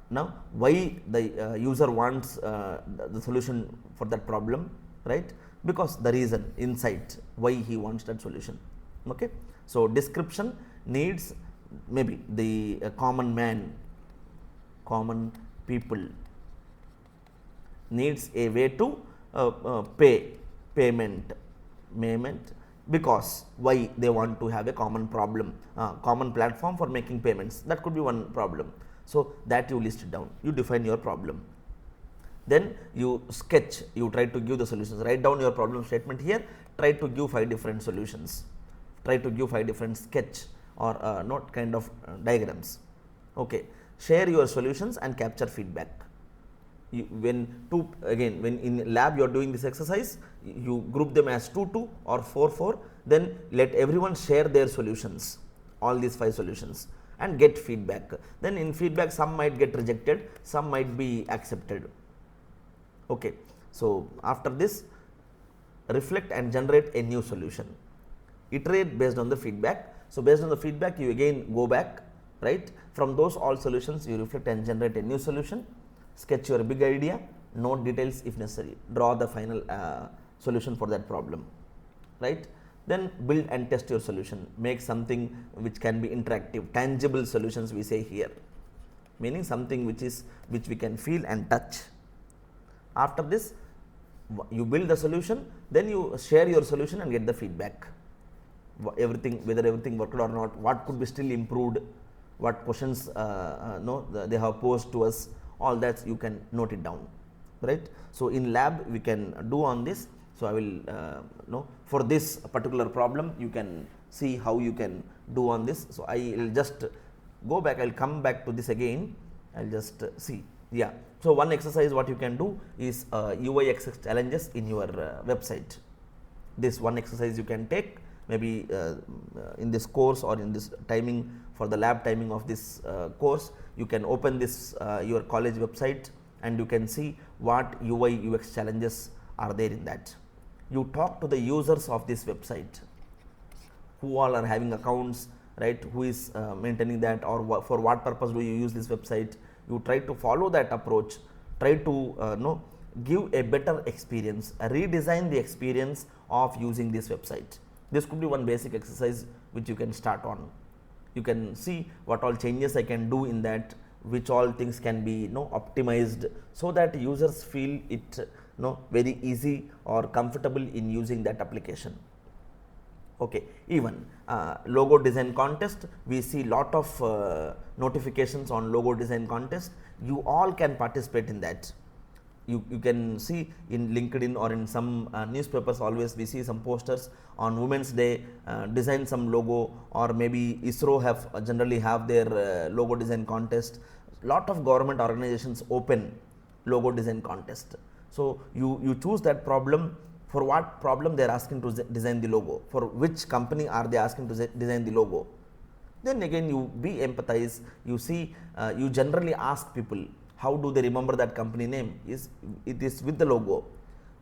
Now, why the user wants the solution for that problem, right? Because the reason, insight, why he wants that solution. Okay, so description, needs, maybe the common man, common people needs a way to payment, because why they want to have a common problem, common platform for making payments. That could be one problem. So that you list it down, you define your problem. Then you sketch, you try to give the solutions. Write down your problem statement here, try to give 5 different solutions, try to give 5 different sketch or not kind of diagrams. Okay, share your solutions and capture feedback. When in lab you are doing this exercise, you group them as 2 or 4, then let everyone share their solutions, all these 5 solutions, and get feedback. Then in feedback, some might get rejected, some might be accepted. Okay, so after this, reflect and generate a new solution. Iterate based on the feedback. So based on the feedback, you again go back, right? From those all solutions, you reflect and generate a new solution. Sketch your big idea, note details if necessary, draw the final solution for that problem, right? Then build and test your solution, make something which can be interactive, tangible solutions we say here, meaning something which we can feel and touch. After this, you build the solution, then you share your solution and get the feedback. Whether everything worked or not, what could be still improved, what questions they have posed to us, all that you can note it down, right? So in lab we can do on this. So I will for this particular problem, you can see how you can do on this. So I will just go back, I will come back to this again, I will just see. Yeah, so one exercise what you can do is UI/UX challenges in your website. This one exercise you can take, maybe in this course or in this timing, for the lab timing of this course, you can open this your college website and you can see what UI/UX challenges are there in that. You talk to the users of this website, who all are having accounts, right? Who is maintaining that, or for what purpose do you use this website? You try to follow that approach, try to give a better experience, redesign the experience of using this website. This could be one basic exercise which you can start on. You can see what all changes I can do in that, which all things can be optimized, so that users feel it very easy or comfortable in using that application. Okay, even logo design contest, we see lot of notifications on logo design contest. You all can participate in that. You can see in LinkedIn or in some newspapers, always we see some posters on Women's Day, design some logo, or maybe ISRO have generally have their logo design contest. Lot of government organizations open logo design contest. So you choose that problem. For what problem they are asking to design the logo, for which company are they asking to design the logo. Then again you be empathize, you see, you generally ask people how do they remember that company name. Is it is with the logo,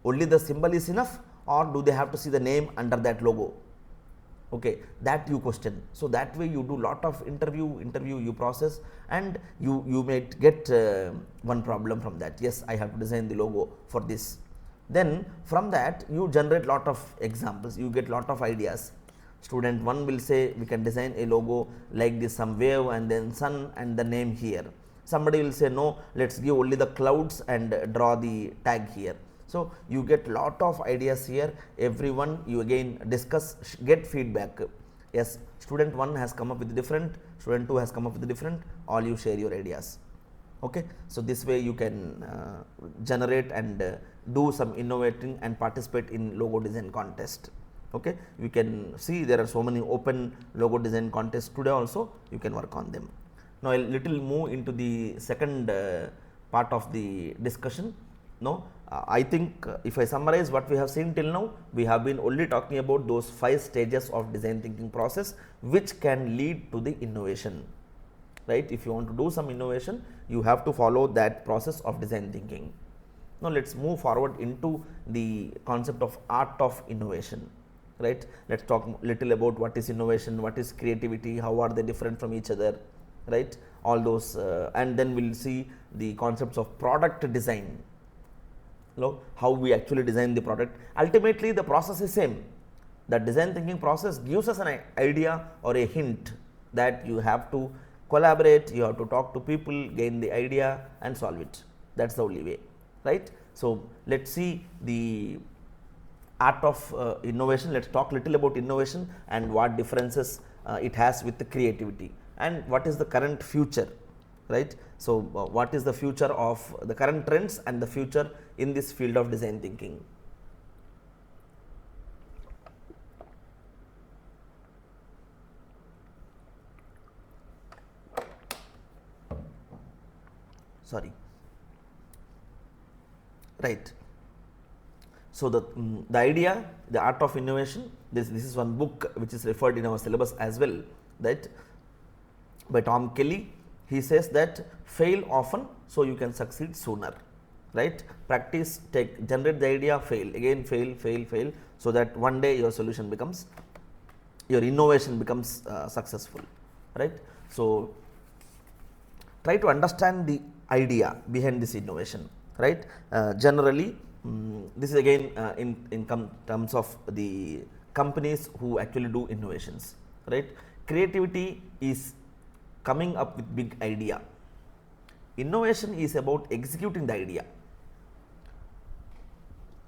only the symbol is enough, or do they have to see the name under that logo? Okay, that you question. So that way you do lot of interview you process, and you may get one problem from that. Yes, I have to design the logo for this. Then from that you generate lot of examples, you get lot of ideas. Student 1 will say we can design a logo like this, some wave and then sun and the name here. Somebody will say no, let's give only the clouds and draw the tag here. So you get lot of ideas here, everyone you again discuss, get feedback. Yes, student 1 has come up with different, student 2 has come up with different, all you share your ideas. Okay, so this way you can generate and do some innovating and participate in logo design contest. Okay, you can see there are so many open logo design contests today also, you can work on them. Now a little move into the second part of the discussion. No, I think if I summarize what we have seen till now, we have been only talking about those 5 stages of design thinking process which can lead to the innovation. Right, if you want to do some innovation, you have to follow that process of design thinking. Now let's move forward into the concept of art of innovation. Right, let's talk little about what is innovation, what is creativity, how are they different from each other, right, all those and then we'll see the concepts of product design. How we actually design the product. Ultimately the process is same. The design thinking process gives us an idea or a hint that you have to collaborate, you have to talk to people, gain the idea and solve it. That's the only way, right? So let's see the art of innovation. Let's talk little about innovation and what differences it has with the creativity, and what is the current future, right? So what is the future of the current trends and the future in this field of design thinking. Sorry, right. So the idea, the art of innovation, this is one book which is referred in our syllabus as well, right, by Tom Kelly. He says that fail often so you can succeed sooner, right? Practice, generate the idea, fail again, fail, so that one day your solution becomes, your innovation becomes successful, right? So try to understand the idea behind this innovation, right? Generally this is again in terms of the companies who actually do innovations, right? Creativity is coming up with big idea. Innovation is about executing the idea.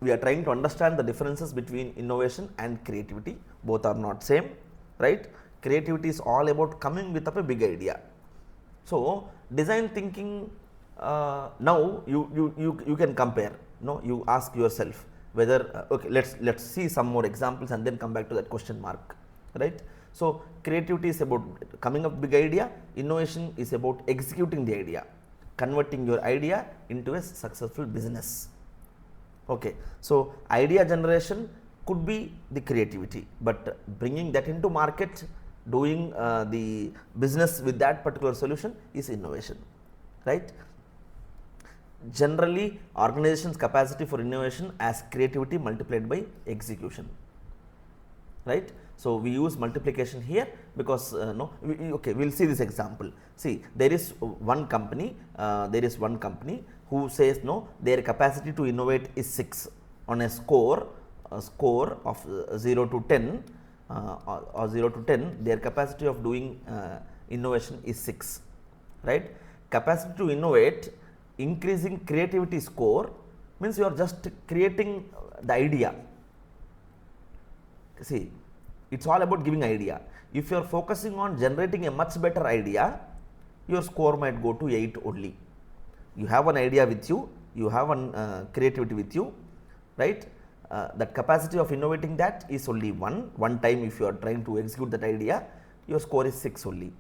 We are trying to understand the differences between innovation and creativity. Both are not same, right? Creativity is all about coming with up a big idea. So design thinking, now you can compare. No, you ask yourself whether okay, let's see some more examples and then come back to that question mark, right? So creativity is about coming up with big idea, innovation is about executing the idea, converting your idea into a successful business. Okay, so idea generation could be the creativity, but bringing that into market, doing the business with that particular solution is innovation, right? Generally organization's capacity for innovation as creativity multiplied by execution, right? So we use multiplication here because no, okay, we'll see this example. See, there is one company who says no, their capacity to innovate is 6 on a score of 0 to 10 or 0 to 10, their capacity of doing innovation is 6, right? Capacity to innovate, increasing creativity score means you are just creating the idea. See, It's all about giving idea. If you are focusing on generating a much better idea, your score might go to 8 only. You have an idea with you, you have an creativity with you, right? That capacity of innovating that is only one time. If you are trying to execute that idea, your score is 6 only.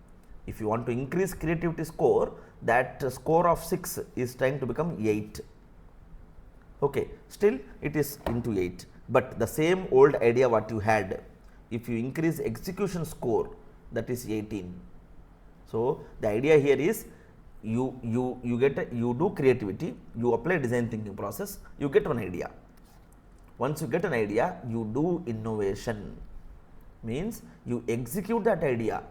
If you want to increase creativity score, that score of 6 is trying to become 8. Okay, still it is into 8, but the same old idea what you had, if you increase execution score, that is 18. So the idea here is you do creativity, you apply design thinking process, you get one idea. Once you get an idea, you do innovation, means you execute that idea.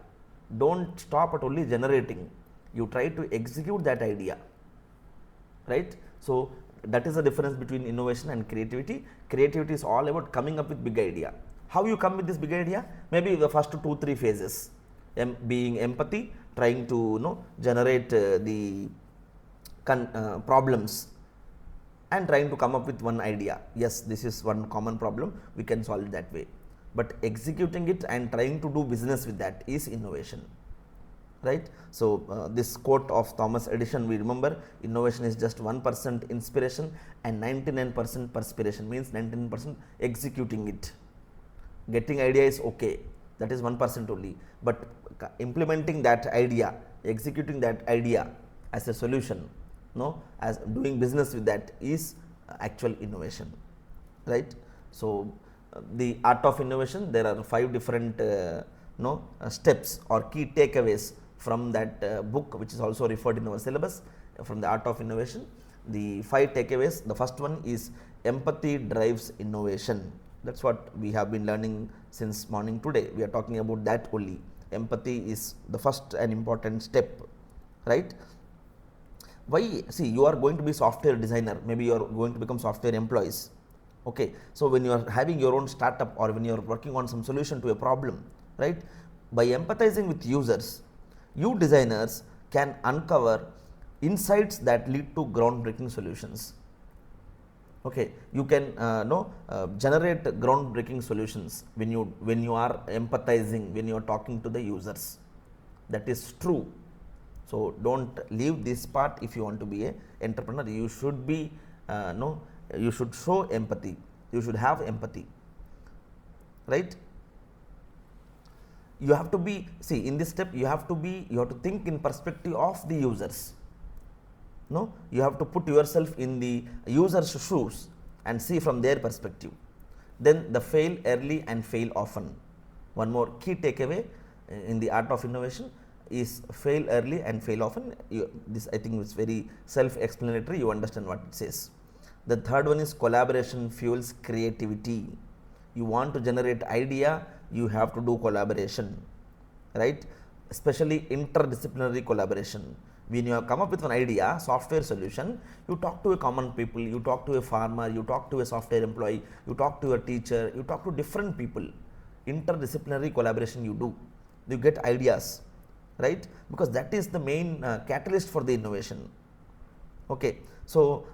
Don't stop at only generating, you try to execute that idea, right? So that is the difference between innovation and creativity. Creativity is all about coming up with big idea. How you come with this big idea? Maybe the first 2-3 phases, being empathy, trying to generate the problems and trying to come up with one idea. Yes, this is one common problem, we can solve it that way. But executing it and trying to do business with that is innovation, right? So this quote of Thomas Edison, we remember, innovation is just 1% inspiration and 99% perspiration, means 99% executing it. Getting idea is okay, that is 1% only, but implementing that idea, executing that idea as a solution, as doing business with that is actual innovation, right? So the art of innovation, there are 5 different steps or key takeaways from that book, which is also referred in our syllabus, from the art of innovation. The 5 takeaways, the first one is empathy drives innovation. That's what we have been learning since morning today. We are talking about that only. Empathy is the first and important step, right? Why? See, you are going to be software designer, maybe you are going to become software employees. Okay, so when you are having your own startup or when you are working on some solution to a problem, right? By empathizing with users, you designers can uncover insights that lead to groundbreaking solutions. Okay, you can generate groundbreaking solutions when you are empathizing, when you are talking to the users. That is true. So don't leave this part. If you want to be a entrepreneur, you should be you should show empathy, you should have empathy, right? You have to be, see, in this step you have to think in perspective of the users. You have to put yourself in the user's shoes and see from their perspective. Then the fail early and fail often. One more key takeaway in the art of innovation is fail early and fail often. This I think is very self-explanatory, you understand what it says. The third one is collaboration fuels creativity. You want to generate idea, you have to do collaboration, right? Especially interdisciplinary collaboration. When you have come up with an idea, software solution, you talk to a common people, you talk to a farmer, you talk to a software employee, you talk to a teacher, you talk to different people. Interdisciplinary collaboration you do, you get ideas, right? Because that is the main catalyst for the innovation. Okay, so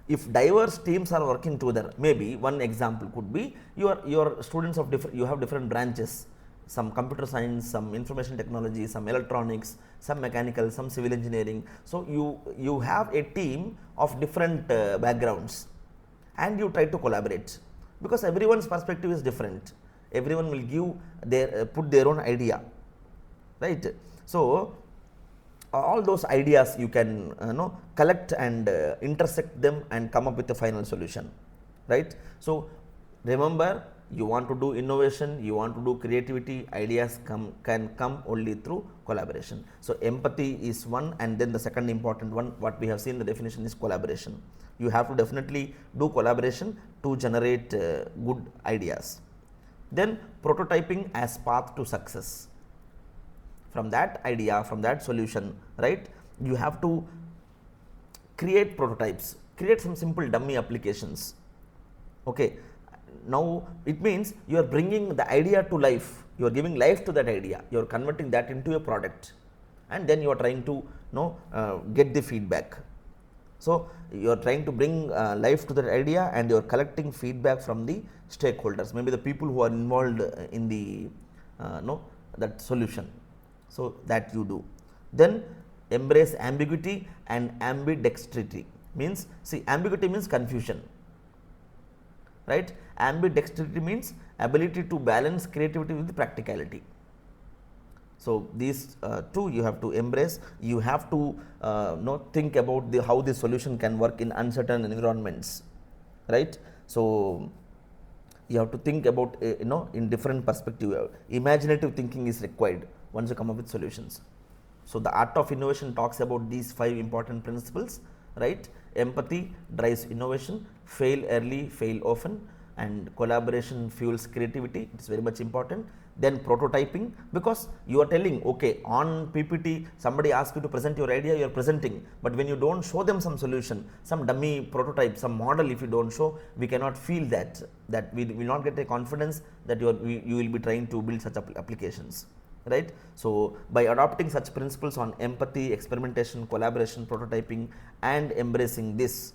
if diverse teams are working together, maybe one example could be your students of different, you have different branches, some computer science, some information technology, some electronics, some mechanical, some civil engineering. So you have a team of different backgrounds and you try to collaborate, because everyone's perspective is different. Everyone will give their put their own idea, right? So all those ideas you can collect and intersect them and come up with a final solution, right? So remember, you want to do innovation, you want to do creativity, ideas can come only through collaboration. So empathy is one, and then the second important one, what we have seen the definition, is collaboration. You have to definitely do collaboration to generate good ideas. Then prototyping as path to success. From that idea, from that solution, right, you have to create prototypes, create some simple dummy applications. Okay, now it means you are bringing the idea to life, you are giving life to that idea, you are converting that into a product, and then you are trying to get the feedback. So, you are trying to bring life to that idea and you are collecting feedback from the stakeholders, maybe the people who are involved in the no, that solution. So, that you do. Then embrace ambiguity and ambidextrity, means, see, ambiguity means confusion, right. Ambidextrity means ability to balance creativity with practicality. So, these two you have to embrace, you have to think about how the solution can work in uncertain environments, right. So, you have to think about in different perspective, imaginative thinking is required once you come up with solutions. So, the art of innovation talks about these 5 important principles, right. Empathy drives innovation, fail early, fail often, and collaboration fuels creativity, it is very much important. Then prototyping, because you are telling, okay, on PPT somebody asks you to present your idea, you are presenting, but when you do not show them some solution, some dummy prototype, some model, if you do not show, we cannot feel that we will not get a confidence that you will be trying to build such applications, right. So, by adopting such principles on empathy, experimentation, collaboration, prototyping and embracing this,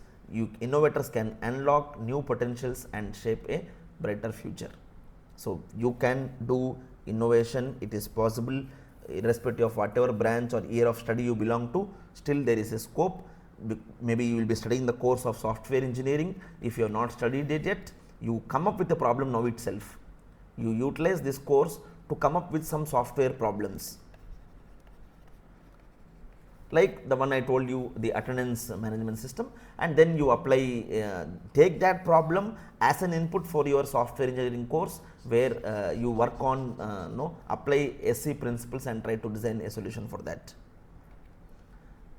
innovators can unlock new potentials and shape a brighter future. So, you can do innovation, it is possible irrespective of whatever branch or year of study you belong to, still there is a scope. Maybe you will be studying the course of software engineering, if you have not studied it yet, you come up with a problem now itself, you utilize this course to come up with some software problems, like the one I told you, the attendance management system, and then you apply, take that problem as an input for your software engineering course, where you work on apply SC principles and try to design a solution for that.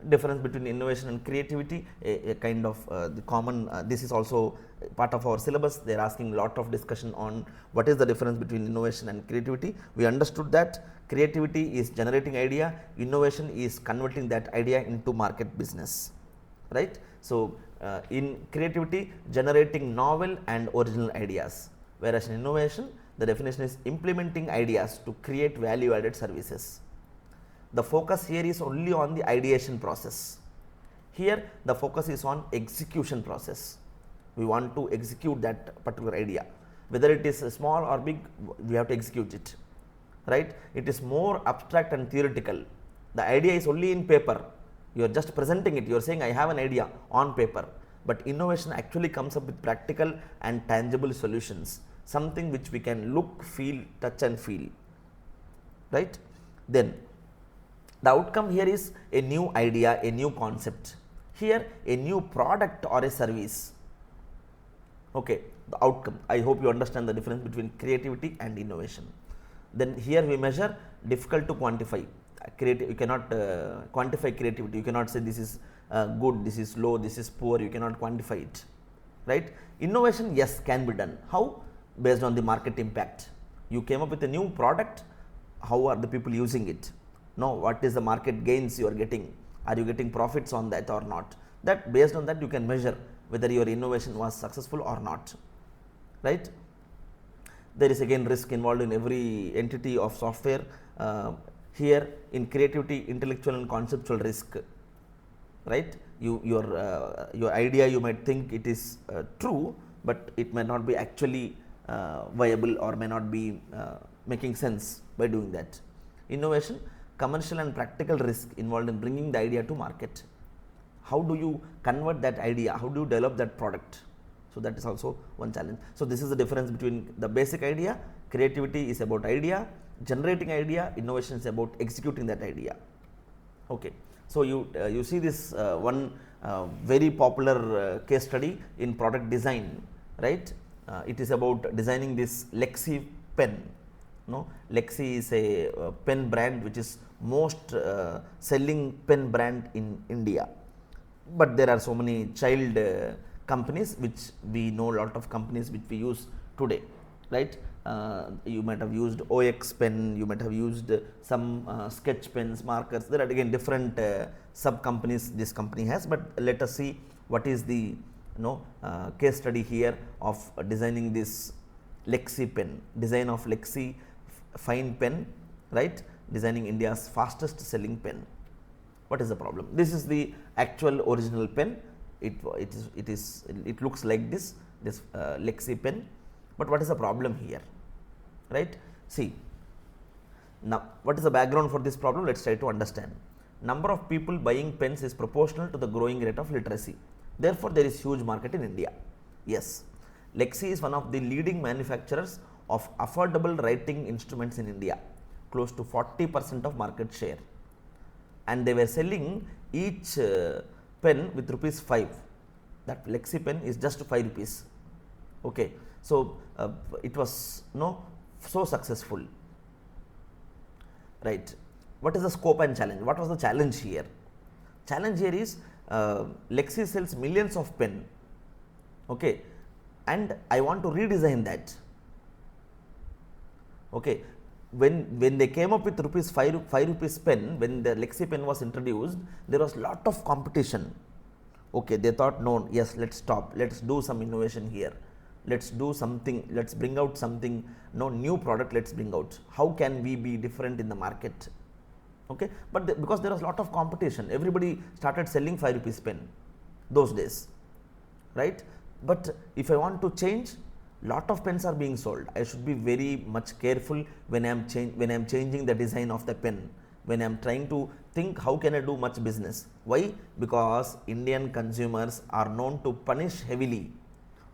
Difference between innovation and creativity, a kind of the common, this is also part of our syllabus, they are asking lot of discussion on what is the difference between innovation and creativity. We understood that creativity is generating idea, innovation is converting that idea into market business, right. So, in creativity, generating novel and original ideas, whereas in innovation the definition is implementing ideas to create value added services. The focus here is only on the ideation process. Here the focus is on execution process. We want to execute that particular idea, whether it is small or big, we have to execute it, right. It is more abstract and theoretical. The idea is only in paper, you are just presenting it, you are saying I have an idea on paper, but innovation actually comes up with practical and tangible solutions, something which we can look, feel, touch and feel, right. Then the outcome here is a new idea, a new concept, here a new product or a service. Okay, the outcome, I hope you understand the difference between creativity and innovation. Then here we measure difficult to quantify, you cannot quantify creativity, you cannot say this is good, this is low, this is poor, you cannot quantify it, right. Innovation, yes, can be done. How? Based on the market impact. You came up with a new product, how are the people using it? No, what is the market gains you are getting? Are you getting profits on that or not? That based on that you can measure whether your innovation was successful or not, right. There is again risk involved in every entity of software. Here in creativity, intellectual and conceptual risk, right. Your idea, you might think it is true, but it may not be actually viable or may not be making sense by doing that. Innovation, commercial and practical risk involved in bringing the idea to market. How do you convert that idea? How do you develop that product? So, that is also one challenge. So, this is the difference between the basic idea, creativity is about idea, generating idea, innovation is about executing that idea. Okay. So, you see this one very popular case study in product design, right. It is about designing this Lexi pen. No, Lexi is a pen brand which is most selling pen brand in India, but there are so many child companies which we know, lot of companies which we use today, right. You might have used OX pen, you might have used some sketch pens, markers, there are again different sub companies this company has, but let us see what is the case study here of designing this Lexi pen, design of Lexi fine pen, right, designing India's fastest selling pen. What is the problem? This is the actual original pen, it looks like this Lexi pen, but what is the problem here, right? See, now what is the background for this problem? Let's try to understand. Number of people buying pens is proportional to the growing rate of literacy, therefore there is huge market in India. Yes, Lexi is one of the leading manufacturers of affordable writing instruments in India, close to 40% of market share, and they were selling each pen with rupees 5. That Lexi pen is just 5 rupees. Okay, so it was so successful, right? What is the scope and challenge? What was the challenge here? Challenge here is Lexi sells millions of pen, okay, and I want to redesign that. Okay, when they came up with rupees 5 rupees pen, when the Lexi pen was introduced, there was lot of competition. Okay, they thought, no, yes, let's stop, let's do some innovation here, let's do something, let's bring out something, new product, let's bring out, how can we be different in the market? Okay, but because there was lot of competition, everybody started selling 5 rupees pen those days, right? But if I want to change, lot of pens are being sold, I should be very much careful when I am changing the design of the pen, when I am trying to think how can I do much business. Why? Because Indian consumers are known to punish heavily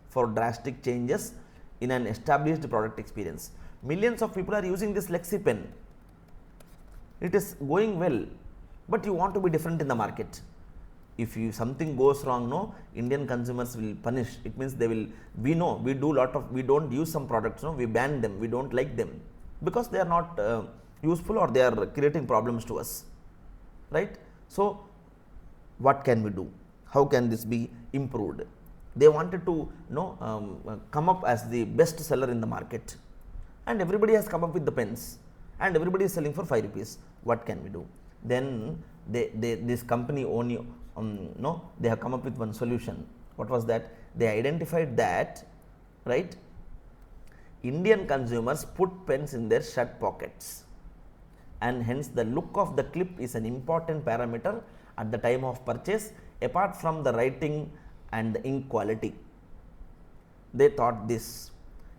for drastic changes in an established product experience. Millions of people are using this Lexi pen, it is going well, but you want to be different in the market. If something goes wrong, Indian consumers will punish. It means we don't use some products, we ban them, we don't like them because they are not useful or they are creating problems to us, right? So what can we do? How can this be improved? They wanted to come up as the best seller in the market, and everybody has come up with the pens and everybody is selling for 5 rupees. What can we do? Then this company they have come up with one solution. What was that? They identified that, right, Indian consumers put pens in their shirt pockets, and hence the look of the clip is an important parameter at the time of purchase apart from the writing and the ink quality. They thought this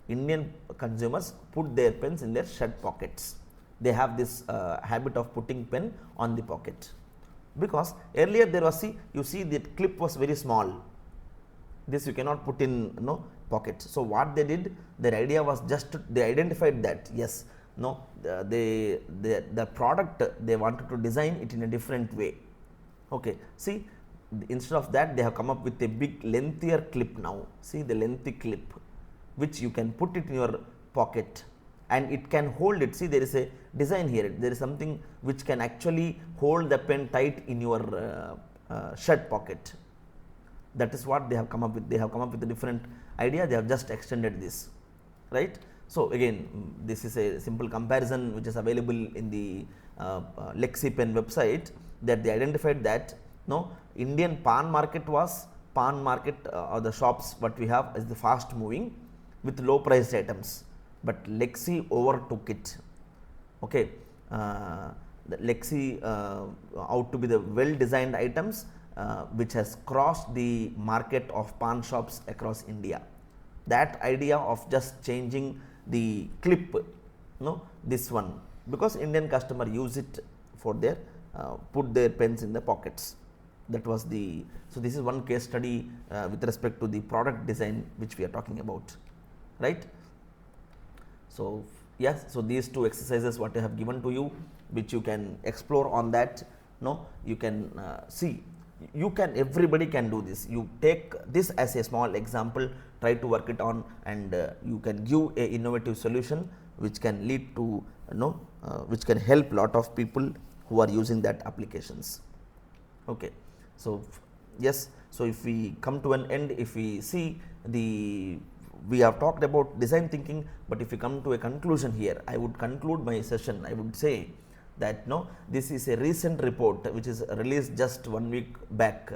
Indian consumers put their pens in their shirt pockets. They have this habit of putting pen on the pocket, because earlier there was, you see the clip was very small, this you cannot put in pocket. So what they did, their idea was just they identified that yes, the product they wanted to design it in a different way. Okay, see, instead of that they have come up with a big lengthier clip now. See the lengthy clip which you can put it in your pocket and it can hold it. See, there is a design here, there is something which can actually hold the pen tight in your shirt pocket. That is what they have come up with. They have come up with a different idea, they have just extended this, right? So again, this is a simple comparison which is available in the Lexi pen website, that they identified that Indian pan market or the shops what we have is the fast moving with low priced items, but Lexi overtook it. Okay, the Lexi out to be the well designed items which has crossed the market of pawn shops across India. That idea of just changing the clip, this one, because Indian customer use it for their put their pens in the pockets. That was the, so this is one case study with respect to the product design which we are talking about, right? So yes, so these two exercises what I have given to you, which you can explore on that. You can see, you can, everybody can do this. You take this as a small example, try to work it on, and you can give a innovative solution which can lead to which can help lot of people who are using that applications. Okay, so yes, so if we come to an end, if we see we have talked about design thinking, but if we come to a conclusion here, I would conclude my session. I would say that this is a recent report which is released just 1 week back,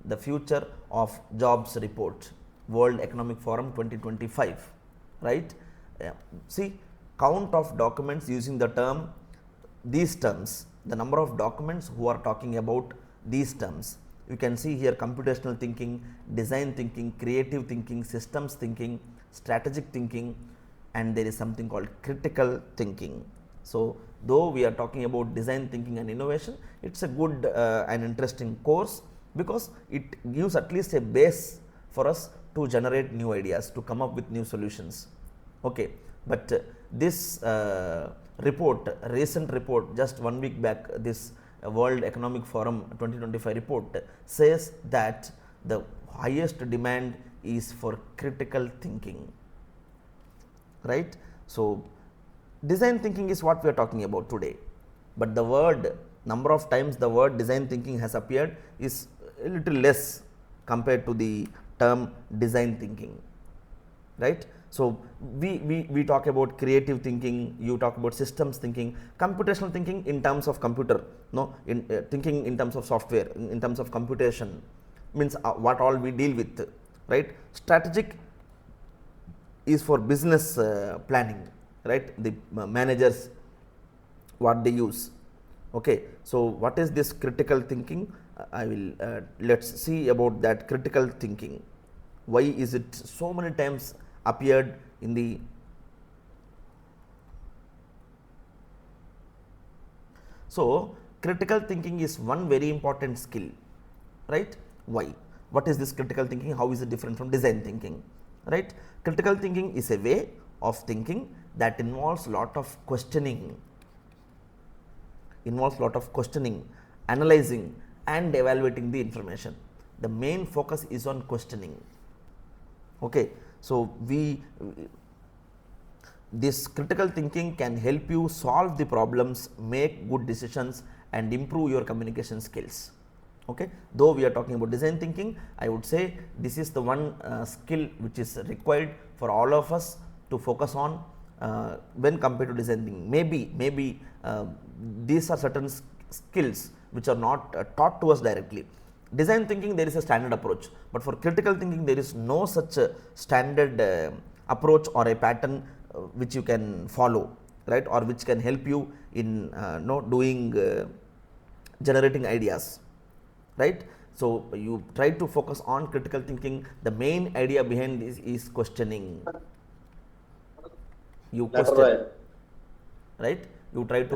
the Future of Jobs report, World Economic Forum 2025, right? See, count of documents using the these terms, the number of documents who are talking about these terms. You can see here computational thinking, design thinking, creative thinking, systems thinking, strategic thinking, and there is something called critical thinking. So, though we are talking about design thinking and innovation, it is a good and interesting course, because it gives at least a base for us to generate new ideas, to come up with new solutions. Okay. But this report, recent report, just 1 week back, this World Economic Forum 2025 report says that the highest demand is for critical thinking, right. So, design thinking is what we are talking about today, but the word, number of times the word design thinking has appeared is a little less compared to the term design thinking, right. So, we talk about creative thinking, you talk about systems thinking, computational thinking in terms of computer, no, in thinking in terms of software, in terms of computation, means what all we deal with, right. Strategic is for business planning, right, the managers what they use. Okay. So, what is this critical thinking? I will let us see about that critical thinking. Why is it so many times appeared in the So, critical thinking is one very important skill, right. Why? What is this critical thinking? How is it different from design thinking, right? Critical thinking is a way of thinking that involves lot of questioning, analyzing and evaluating the information. The main focus is on questioning. Okay. So, this critical thinking can help you solve the problems, make good decisions and improve your communication skills. Okay. Though we are talking about design thinking, I would say this is the one skill which is required for all of us to focus on when compared to design thinking. Maybe these are certain skills which are not taught to us directly. Design thinking, there is a standard approach, but for critical thinking there is no such standard approach or a pattern which you can follow, right, or which can help you in doing generating ideas, right. So, you try to focus on critical thinking. The main idea behind this is questioning. You question, right, you try to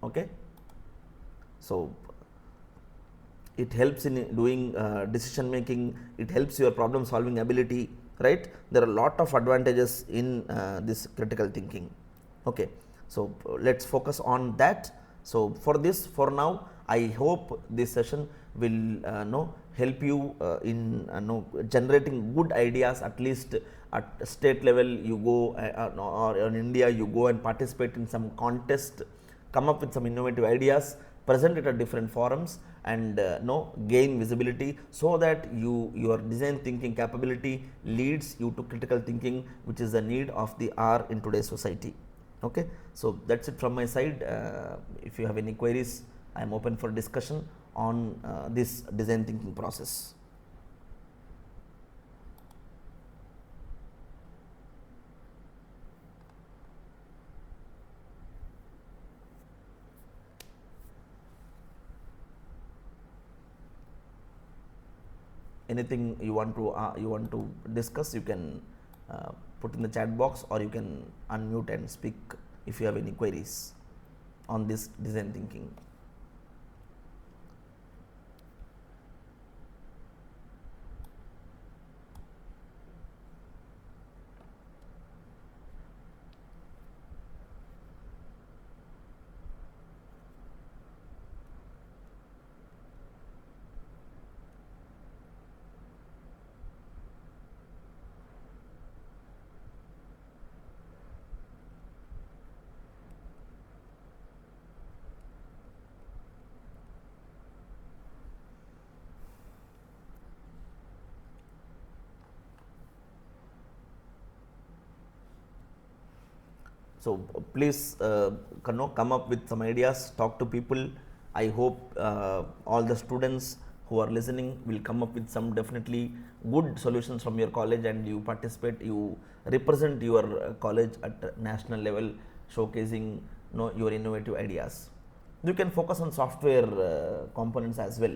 okay. So, it helps in doing decision making, it helps your problem solving ability, right. There are a lot of advantages in this critical thinking. Okay. So, let us focus on that. So, for now, I hope this session will help you in generating good ideas. At least at state level you go or in India you go and participate in some contest, come up with some innovative ideas, present it at different forums and gain visibility, so that your design thinking capability leads you to critical thinking, which is the need of the hour in today's society. Okay. So, that is it from my side. If you have any queries, I am open for discussion on this design thinking process. Anything you want to discuss, you can put in the chat box, or you can unmute and speak if you have any queries on this design thinking. So, please come up with some ideas, talk to people. I hope all the students who are listening will come up with some definitely good solutions from your college, and you participate, you represent your college at national level, showcasing your innovative ideas. You can focus on software components as well.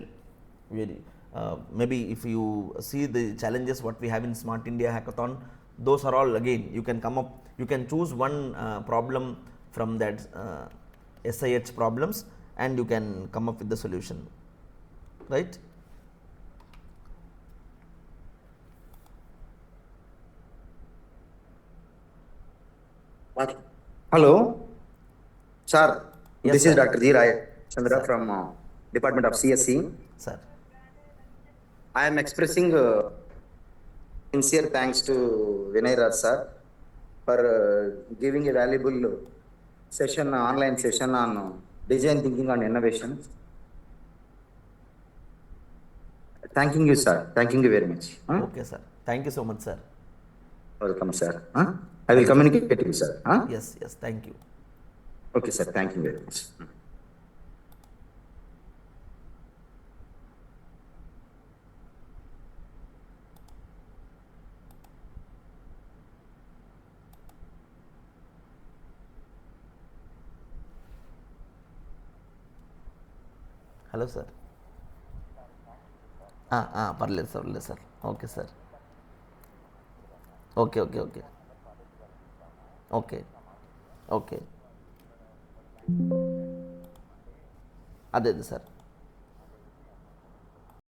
Maybe if you see the challenges what we have in Smart India Hackathon, those are all, again, you can come up, you can choose one problem from that SIH problems, and you can come up with the solution, right? Hello, sir. Yes, This is sir. Dr. G. Ray Chandra Sir. from Department of CSC. Sir. I am expressing sincere thanks to Vinay Raj sir for giving a valuable session, online session on design thinking and innovation. Thanking you, sir. Thanking you very much. Huh? Okay, sir. Thank you so much, sir. Welcome, sir. Huh? I will Thank you. communicate to you, sir. Huh? Yes, yes. Thank you. Okay, sir. Thank you very much. Hello sir. పర్లేదు sir, పర్లేదు sir. Okay sir. Okay, okay, okay, okay, okay. అదే sir.